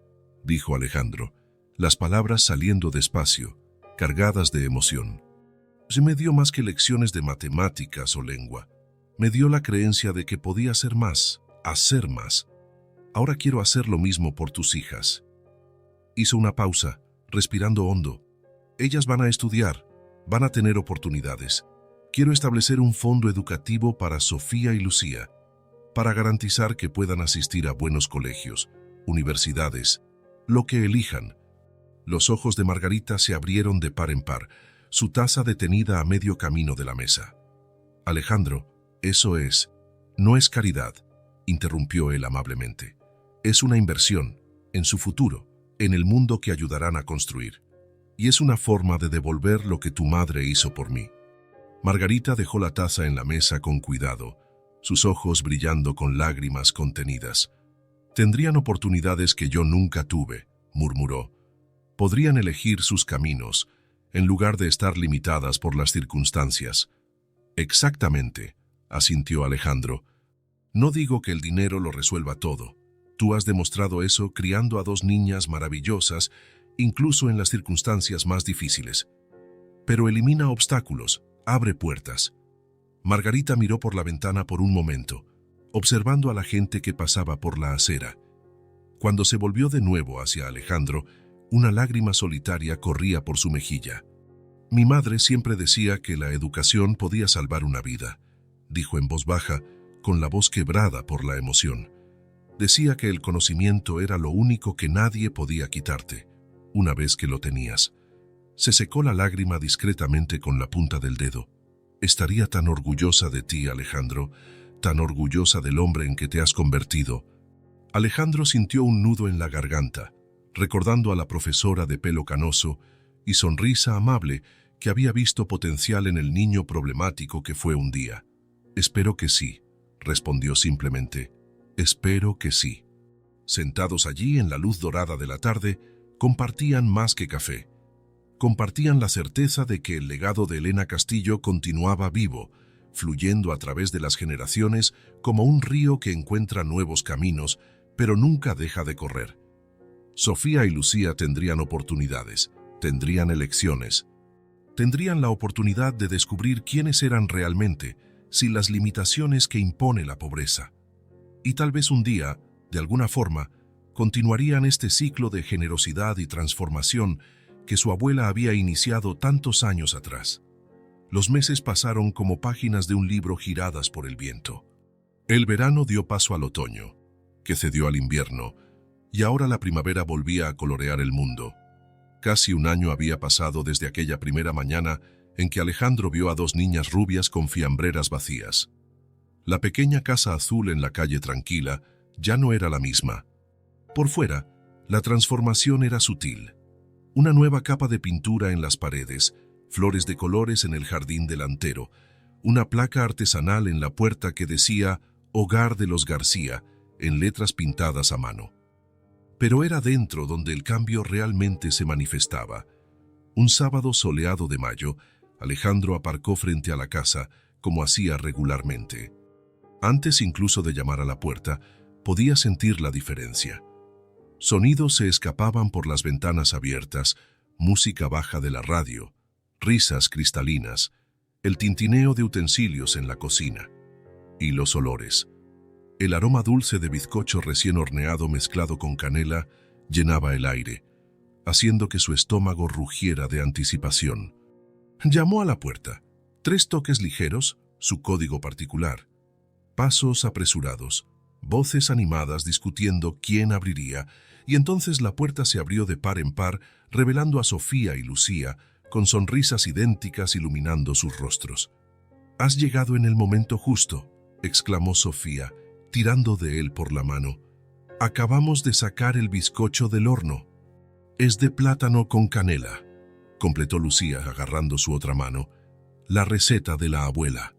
dijo Alejandro, las palabras saliendo despacio, cargadas de emoción. Se me dio más que lecciones de matemáticas o lengua. Me dio la creencia de que podía hacer más, hacer más. Ahora quiero hacer lo mismo por tus hijas. Hizo una pausa, respirando hondo. Ellas van a estudiar, van a tener oportunidades. Quiero establecer un fondo educativo para Sofía y Lucía, para garantizar que puedan asistir a buenos colegios, universidades, lo que elijan. Los ojos de Margarita se abrieron de par en par, su taza detenida a medio camino de la mesa. Alejandro, eso es, no es caridad, interrumpió él amablemente. Es una inversión, en su futuro, en el mundo que ayudarán a construir. Y es una forma de devolver lo que tu madre hizo por mí. Margarita dejó la taza en la mesa con cuidado, sus ojos brillando con lágrimas contenidas. Tendrían oportunidades que yo nunca tuve, murmuró. Podrían elegir sus caminos, en lugar de estar limitadas por las circunstancias. Exactamente, asintió Alejandro. No digo que el dinero lo resuelva todo. Tú has demostrado eso criando a 2 niñas maravillosas, incluso en las circunstancias más difíciles. Pero elimina obstáculos, abre puertas. Margarita miró por la ventana por un momento, observando a la gente que pasaba por la acera. Cuando se volvió de nuevo hacia Alejandro, una lágrima solitaria corría por su mejilla. Mi madre siempre decía que la educación podía salvar una vida, dijo en voz baja, con la voz quebrada por la emoción. Decía que el conocimiento era lo único que nadie podía quitarte, una vez que lo tenías. Se secó la lágrima discretamente con la punta del dedo. Estaría tan orgullosa de ti, Alejandro, tan orgullosa del hombre en que te has convertido. Alejandro sintió un nudo en la garganta, recordando a la profesora de pelo canoso y sonrisa amable que había visto potencial en el niño problemático que fue un día. Espero que sí, respondió simplemente. Espero que sí. Sentados allí en la luz dorada de la tarde, compartían más que café. Compartían la certeza de que el legado de Elena Castillo continuaba vivo, fluyendo a través de las generaciones como un río que encuentra nuevos caminos, pero nunca deja de correr. Sofía y Lucía tendrían oportunidades, tendrían elecciones. Tendrían la oportunidad de descubrir quiénes eran realmente, sin las limitaciones que impone la pobreza. Y tal vez un día, de alguna forma, continuarían este ciclo de generosidad y transformación que su abuela había iniciado tantos años atrás. Los meses pasaron como páginas de un libro giradas por el viento. El verano dio paso al otoño, que cedió al invierno, y ahora la primavera volvía a colorear el mundo. Casi un año había pasado desde aquella primera mañana en que Alejandro vio a 2 niñas rubias con fiambreras vacías. La pequeña casa azul en la calle tranquila ya no era la misma. Por fuera, la transformación era sutil. Una nueva capa de pintura en las paredes, flores de colores en el jardín delantero, una placa artesanal en la puerta que decía «Hogar de los García» en letras pintadas a mano. Pero era dentro donde el cambio realmente se manifestaba. Un sábado soleado de mayo, Alejandro aparcó frente a la casa, como hacía regularmente. Antes incluso de llamar a la puerta, podía sentir la diferencia. Sonidos se escapaban por las ventanas abiertas, música baja de la radio, risas cristalinas, el tintineo de utensilios en la cocina. Y los olores. El aroma dulce de bizcocho recién horneado mezclado con canela llenaba el aire, haciendo que su estómago rugiera de anticipación. Llamó a la puerta. 3 toques ligeros, su código particular. Pasos apresurados, voces animadas discutiendo quién abriría, y entonces la puerta se abrió de par en par, revelando a Sofía y Lucía, con sonrisas idénticas iluminando sus rostros. «Has llegado en el momento justo», exclamó Sofía, tirando de él por la mano. Acabamos de sacar el bizcocho del horno. Es de plátano con canela, completó Lucía agarrando su otra mano, la receta de la abuela.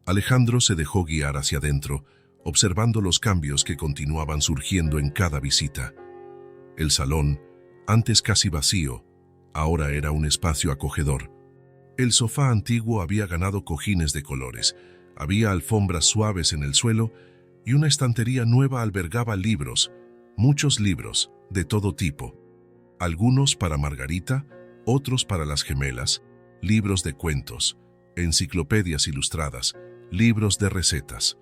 Alejandro se dejó guiar hacia adentro, observando los cambios que continuaban surgiendo en cada visita. El salón, antes casi vacío, ahora era un espacio acogedor. El sofá antiguo había ganado cojines de colores, había alfombras suaves en el suelo y una estantería nueva albergaba libros, muchos libros, de todo tipo. Algunos para Margarita, otros para las gemelas, libros de cuentos, enciclopedias ilustradas, libros de recetas.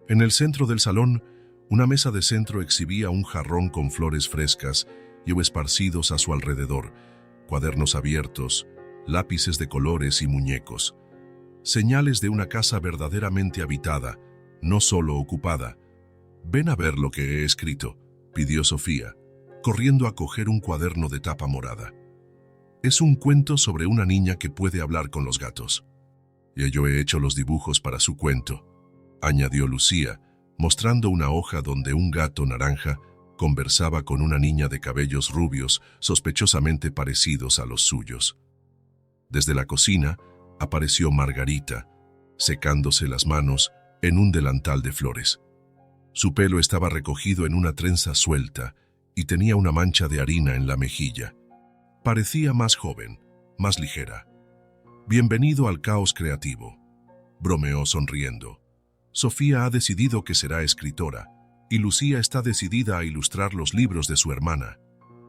En el centro del salón, una mesa de centro exhibía un jarrón con flores frescas y esparcidos a su alrededor, cuadernos abiertos, lápices de colores y muñecos. Señales de una casa verdaderamente habitada, no solo ocupada. «Ven a ver lo que he escrito», pidió Sofía, corriendo a coger un cuaderno de tapa morada. «Es un cuento sobre una niña que puede hablar con los gatos. Y yo he hecho los dibujos para su cuento», añadió Lucía, mostrando una hoja donde un gato naranja conversaba con una niña de cabellos rubios sospechosamente parecidos a los suyos. Desde la cocina apareció Margarita, secándose las manos en un delantal de flores. Su pelo estaba recogido en una trenza suelta y tenía una mancha de harina en la mejilla. Parecía más joven, más ligera. «Bienvenido al caos creativo», bromeó sonriendo. «Sofía ha decidido que será escritora, y Lucía está decidida a ilustrar los libros de su hermana.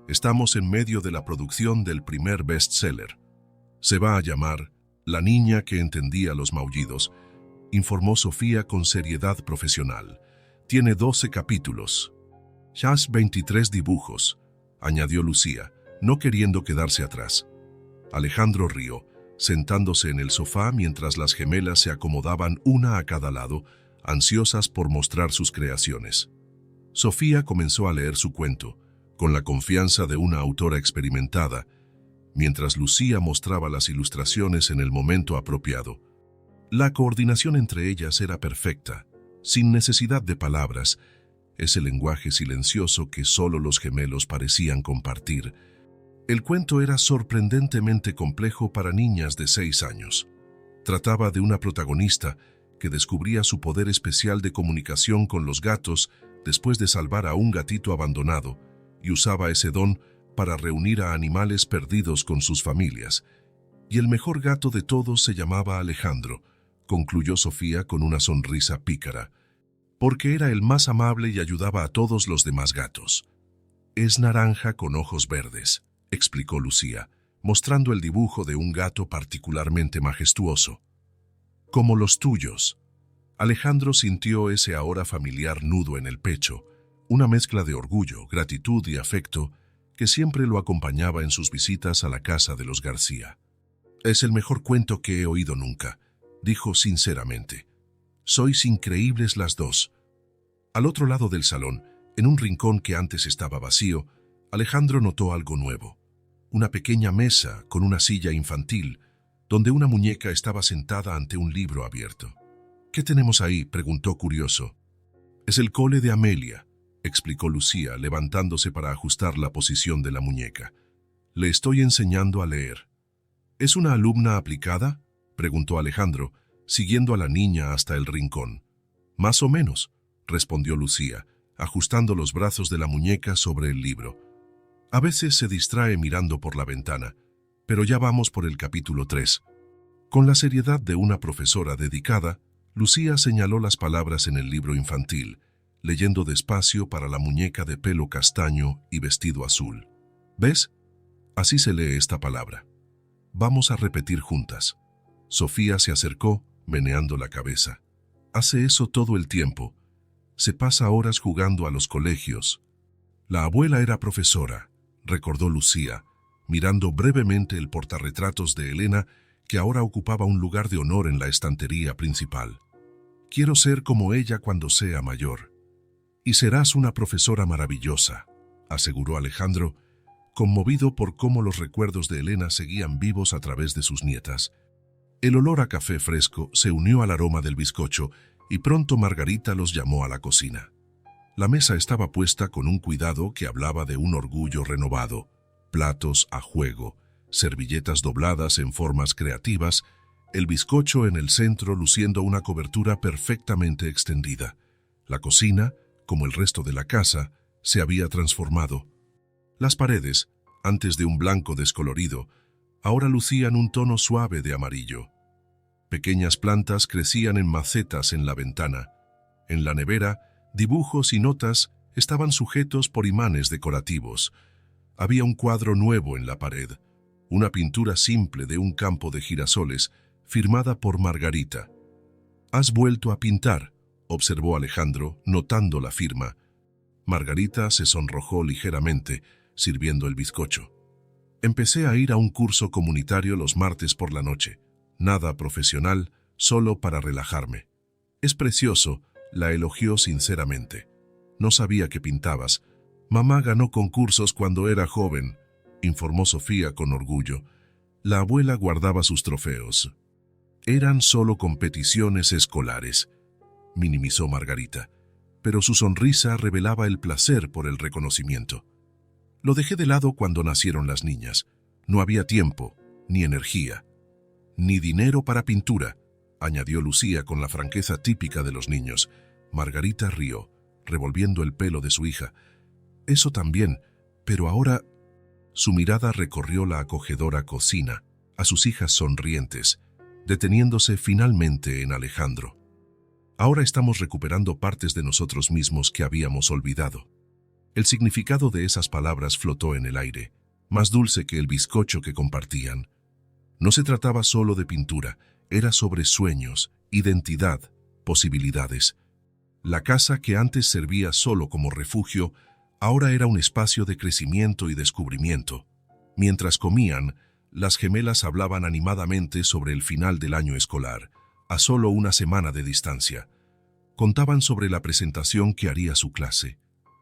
Estamos en medio de la producción del primer bestseller. Se va a llamar La niña que entendía los maullidos», informó Sofía con seriedad profesional. «Tiene 12 capítulos. Ya 23 dibujos», añadió Lucía, no queriendo quedarse atrás. Alejandro rió, sentándose en el sofá mientras las gemelas se acomodaban una a cada lado, ansiosas por mostrar sus creaciones. Sofía comenzó a leer su cuento, con la confianza de una autora experimentada, mientras Lucía mostraba las ilustraciones en el momento apropiado. La coordinación entre ellas era perfecta, sin necesidad de palabras, ese lenguaje silencioso que solo los gemelos parecían compartir. El cuento era sorprendentemente complejo para niñas de 6 años. Trataba de una protagonista que descubría su poder especial de comunicación con los gatos después de salvar a un gatito abandonado y usaba ese don para reunir a animales perdidos con sus familias. Y el mejor gato de todos se llamaba Alejandro, concluyó Sofía con una sonrisa pícara, porque era el más amable y ayudaba a todos los demás gatos. «Es naranja con ojos verdes», explicó Lucía, mostrando el dibujo de un gato particularmente majestuoso. «Como los tuyos». Alejandro sintió ese ahora familiar nudo en el pecho, una mezcla de orgullo, gratitud y afecto que siempre lo acompañaba en sus visitas a la casa de los García. «Es el mejor cuento que he oído nunca», dijo sinceramente. «Sois increíbles las dos». Al otro lado del salón, en un rincón que antes estaba vacío, Alejandro notó algo nuevo. Una pequeña mesa con una silla infantil, donde una muñeca estaba sentada ante un libro abierto. «¿Qué tenemos ahí?», preguntó curioso. «Es el cole de Amelia», explicó Lucía, levantándose para ajustar la posición de la muñeca. «Le estoy enseñando a leer». «¿Es una alumna aplicada?», preguntó Alejandro, siguiendo a la niña hasta el rincón. «Más o menos», respondió Lucía, ajustando los brazos de la muñeca sobre el libro. «A veces se distrae mirando por la ventana, pero ya vamos por el capítulo 3. Con la seriedad de una profesora dedicada, Lucía señaló las palabras en el libro infantil, leyendo despacio para la muñeca de pelo castaño y vestido azul. «¿Ves? Así se lee esta palabra. Vamos a repetir juntas». Sofía se acercó, meneando la cabeza. «Hace eso todo el tiempo. Se pasa horas jugando a los colegios». «La abuela era profesora», recordó Lucía, mirando brevemente el portarretratos de Elena, que ahora ocupaba un lugar de honor en la estantería principal. «Quiero ser como ella cuando sea mayor». «Y serás una profesora maravillosa», aseguró Alejandro, conmovido por cómo los recuerdos de Elena seguían vivos a través de sus nietas. El olor a café fresco se unió al aroma del bizcocho y pronto Margarita los llamó a la cocina. La mesa estaba puesta con un cuidado que hablaba de un orgullo renovado, platos a juego, servilletas dobladas en formas creativas, el bizcocho en el centro luciendo una cobertura perfectamente extendida. La cocina, como el resto de la casa, se había transformado. Las paredes, antes de un blanco descolorido, ahora lucían un tono suave de amarillo. Pequeñas plantas crecían en macetas en la ventana. En la nevera, dibujos y notas estaban sujetos por imanes decorativos. Había un cuadro nuevo en la pared, una pintura simple de un campo de girasoles, firmada por Margarita. «¿Has vuelto a pintar?», observó Alejandro, notando la firma. Margarita se sonrojó ligeramente, sirviendo el bizcocho. «Empecé a ir a un curso comunitario los martes por la noche. Nada profesional, solo para relajarme. Es precioso», la elogió sinceramente. «No sabía que pintabas. Mamá ganó concursos cuando era joven», informó Sofía con orgullo. La abuela guardaba sus trofeos. «Eran solo competiciones escolares», minimizó Margarita, pero su sonrisa revelaba el placer por el reconocimiento. «Lo dejé de lado cuando nacieron las niñas. No había tiempo, ni energía, ni dinero para pintura», añadió Lucía con la franqueza típica de los niños. Margarita rió, revolviendo el pelo de su hija. «Eso también, pero ahora...». Su mirada recorrió la acogedora cocina, a sus hijas sonrientes, deteniéndose finalmente en Alejandro. «Ahora estamos recuperando partes de nosotros mismos que habíamos olvidado». El significado de esas palabras flotó en el aire, más dulce que el bizcocho que compartían. No se trataba solo de pintura, era sobre sueños, identidad, posibilidades. La casa que antes servía solo como refugio, ahora era un espacio de crecimiento y descubrimiento. Mientras comían, las gemelas hablaban animadamente sobre el final del año escolar, a solo una semana de distancia. Contaban sobre la presentación que haría su clase,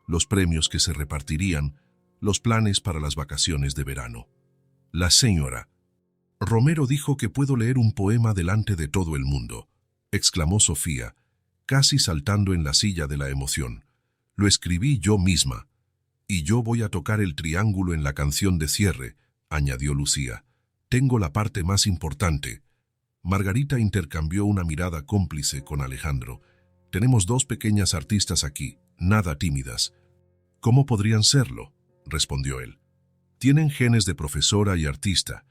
los premios que se repartirían, los planes para las vacaciones de verano. «La señora Romero dijo que puedo leer un poema delante de todo el mundo», exclamó Sofía, casi saltando en la silla de la emoción. «Lo escribí yo misma. Y yo voy a tocar el triángulo en la canción de cierre», añadió Lucía. «Tengo la parte más importante». Margarita intercambió una mirada cómplice con Alejandro. «Tenemos dos pequeñas artistas aquí, nada tímidas». «¿Cómo podrían serlo?», respondió él. «Tienen genes de profesora y artista».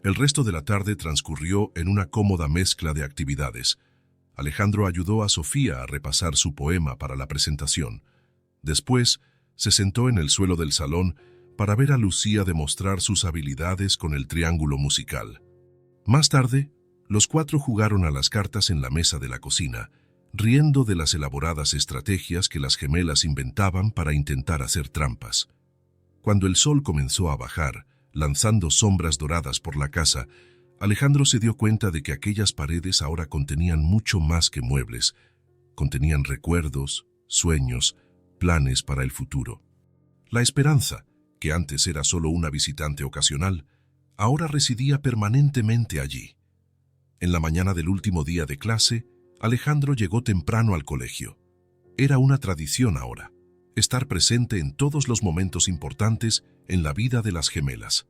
El resto de la tarde transcurrió en una cómoda mezcla de actividades. Alejandro ayudó a Sofía a repasar su poema para la presentación. Después, se sentó en el suelo del salón para ver a Lucía demostrar sus habilidades con el triángulo musical. Más tarde, los cuatro jugaron a las cartas en la mesa de la cocina, riendo de las elaboradas estrategias que las gemelas inventaban para intentar hacer trampas. Cuando el sol comenzó a bajar, lanzando sombras doradas por la casa, Alejandro se dio cuenta de que aquellas paredes ahora contenían mucho más que muebles. Contenían recuerdos, sueños, planes para el futuro. La esperanza, que antes era solo una visitante ocasional, ahora residía permanentemente allí. En la mañana del último día de clase, Alejandro llegó temprano al colegio. Era una tradición ahora, estar presente en todos los momentos importantes en la vida de las gemelas.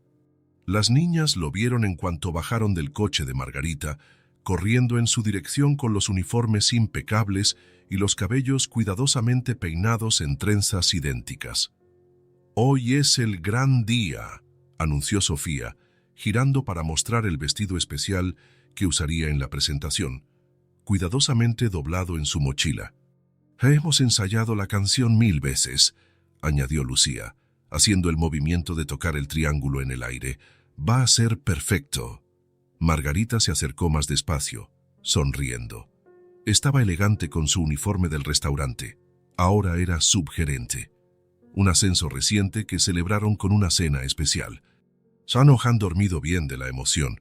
Las niñas lo vieron en cuanto bajaron del coche de Margarita, corriendo en su dirección con los uniformes impecables y los cabellos cuidadosamente peinados en trenzas idénticas. «Hoy es el gran día», anunció Sofía, girando para mostrar el vestido especial que usaría en la presentación, cuidadosamente doblado en su mochila. «Hemos ensayado la canción 1000 veces», añadió Lucía, haciendo el movimiento de tocar el triángulo en el aire. «Va a ser perfecto». Margarita se acercó más despacio, sonriendo. Estaba elegante con su uniforme del restaurante. Ahora era subgerente. Un ascenso reciente que celebraron con una cena especial. «Sano han dormido bien de la emoción»,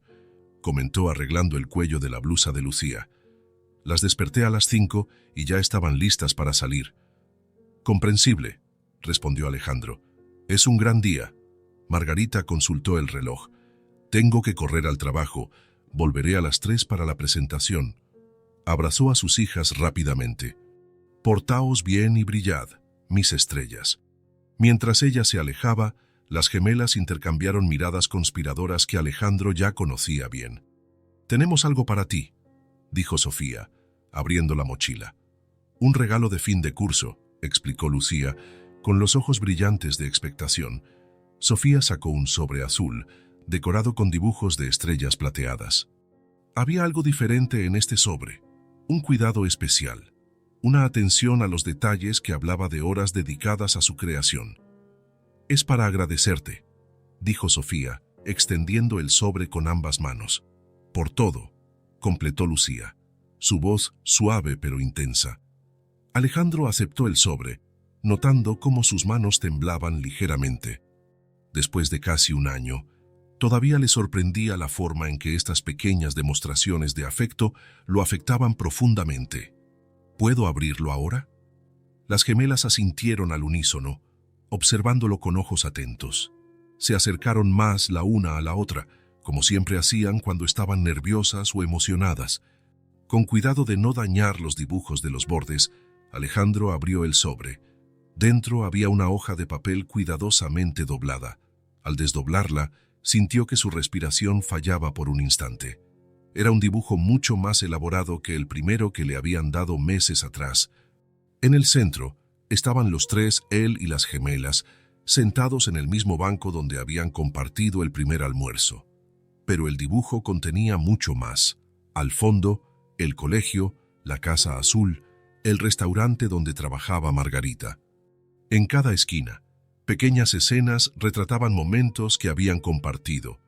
comentó arreglando el cuello de la blusa de Lucía. «Las desperté a las 5 y ya estaban listas para salir». «Comprensible», respondió Alejandro. «Es un gran día». Margarita consultó el reloj. «Tengo que correr al trabajo. Volveré a las 3 para la presentación». Abrazó a sus hijas rápidamente. «Portaos bien y brillad, mis estrellas». Mientras ella se alejaba, las gemelas intercambiaron miradas conspiradoras que Alejandro ya conocía bien. «Tenemos algo para ti», dijo Sofía, abriendo la mochila. «Un regalo de fin de curso», explicó Lucía, con los ojos brillantes de expectación. Sofía sacó un sobre azul, decorado con dibujos de estrellas plateadas. Había algo diferente en este sobre, un cuidado especial, una atención a los detalles que hablaba de horas dedicadas a su creación. «Es para agradecerte», dijo Sofía, extendiendo el sobre con ambas manos. «Por todo», completó Lucía, su voz suave pero intensa. Alejandro aceptó el sobre, notando cómo sus manos temblaban ligeramente. Después de casi un año, todavía le sorprendía la forma en que estas pequeñas demostraciones de afecto lo afectaban profundamente. «¿Puedo abrirlo ahora?». Las gemelas asintieron al unísono, observándolo con ojos atentos. Se acercaron más la una a la otra, como siempre hacían cuando estaban nerviosas o emocionadas. Con cuidado de no dañar los dibujos de los bordes, Alejandro abrió el sobre. Dentro había una hoja de papel cuidadosamente doblada. Al desdoblarla, sintió que su respiración fallaba por un instante. Era un dibujo mucho más elaborado que el primero que le habían dado meses atrás. En el centro estaban los tres, él y las gemelas, sentados en el mismo banco donde habían compartido el primer almuerzo. Pero el dibujo contenía mucho más. Al fondo, el colegio, la casa azul, el restaurante donde trabajaba Margarita. En cada esquina, pequeñas escenas retrataban momentos que habían compartido,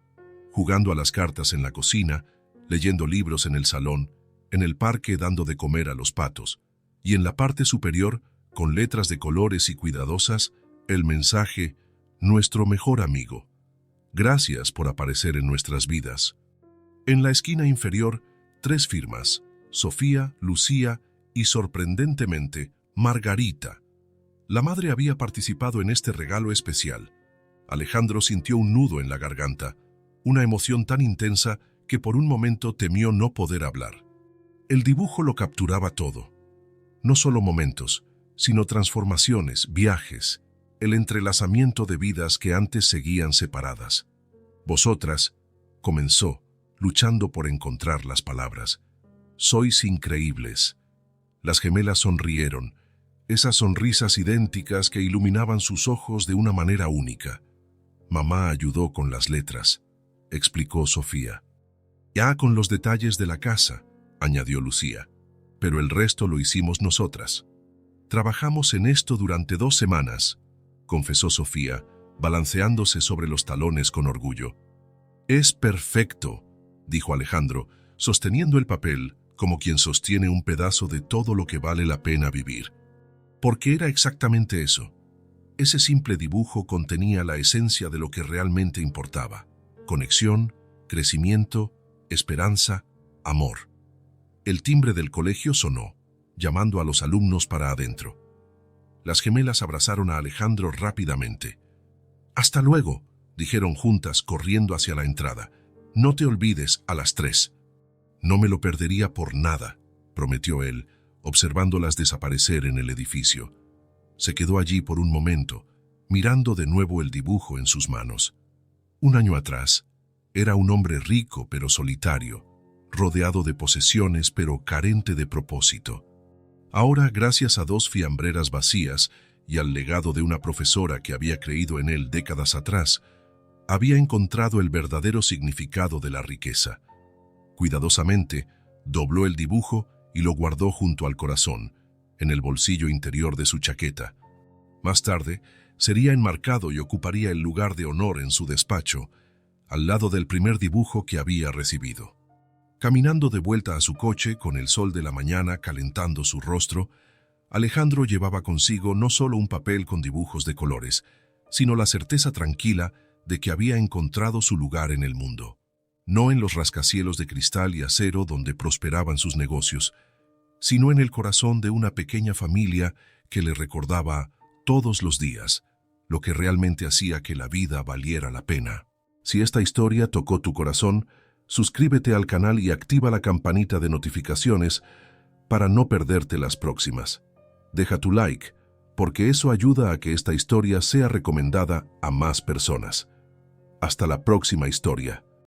jugando a las cartas en la cocina, leyendo libros en el salón, en el parque dando de comer a los patos, y en la parte superior, con letras de colores y cuidadosas, el mensaje: «Nuestro mejor amigo. Gracias por aparecer en nuestras vidas». En la esquina inferior, 3 firmas: Sofía, Lucía y, sorprendentemente, Margarita. La madre había participado en este regalo especial. Alejandro sintió un nudo en la garganta, una emoción tan intensa que por un momento temió no poder hablar. El dibujo lo capturaba todo. No solo momentos, sino transformaciones, viajes, el entrelazamiento de vidas que antes seguían separadas. «Vosotras», comenzó, luchando por encontrar las palabras, «sois increíbles». Las gemelas sonrieron, esas sonrisas idénticas que iluminaban sus ojos de una manera única. «Mamá ayudó con las letras», explicó Sofía. «Ya con los detalles de la casa», añadió Lucía, «pero el resto lo hicimos nosotras». «Trabajamos en esto durante 2 semanas», confesó Sofía, balanceándose sobre los talones con orgullo. «Es perfecto», dijo Alejandro, sosteniendo el papel como quien sostiene un pedazo de todo lo que vale la pena vivir. Porque era exactamente eso. Ese simple dibujo contenía la esencia de lo que realmente importaba: conexión, crecimiento, esperanza, amor. El timbre del colegio sonó, llamando a los alumnos para adentro. Las gemelas abrazaron a Alejandro rápidamente. «Hasta luego», dijeron juntas corriendo hacia la entrada. «No te olvides, a las 3». «No me lo perdería por nada», prometió él, observándolas desaparecer en el edificio. Se quedó allí por un momento, mirando de nuevo el dibujo en sus manos. Un año atrás, era un hombre rico pero solitario, rodeado de posesiones pero carente de propósito. Ahora, gracias a 2 fiambreras vacías y al legado de una profesora que había creído en él décadas atrás, había encontrado el verdadero significado de la riqueza. Cuidadosamente, dobló el dibujo y lo guardó junto al corazón, en el bolsillo interior de su chaqueta. Más tarde, sería enmarcado y ocuparía el lugar de honor en su despacho, al lado del primer dibujo que había recibido. Caminando de vuelta a su coche, con el sol de la mañana calentando su rostro, Alejandro llevaba consigo no solo un papel con dibujos de colores, sino la certeza tranquila de que había encontrado su lugar en el mundo. No en los rascacielos de cristal y acero donde prosperaban sus negocios, sino en el corazón de una pequeña familia que le recordaba todos los días lo que realmente hacía que la vida valiera la pena. Si esta historia tocó tu corazón, suscríbete al canal y activa la campanita de notificaciones para no perderte las próximas. Deja tu like, porque eso ayuda a que esta historia sea recomendada a más personas. Hasta la próxima historia.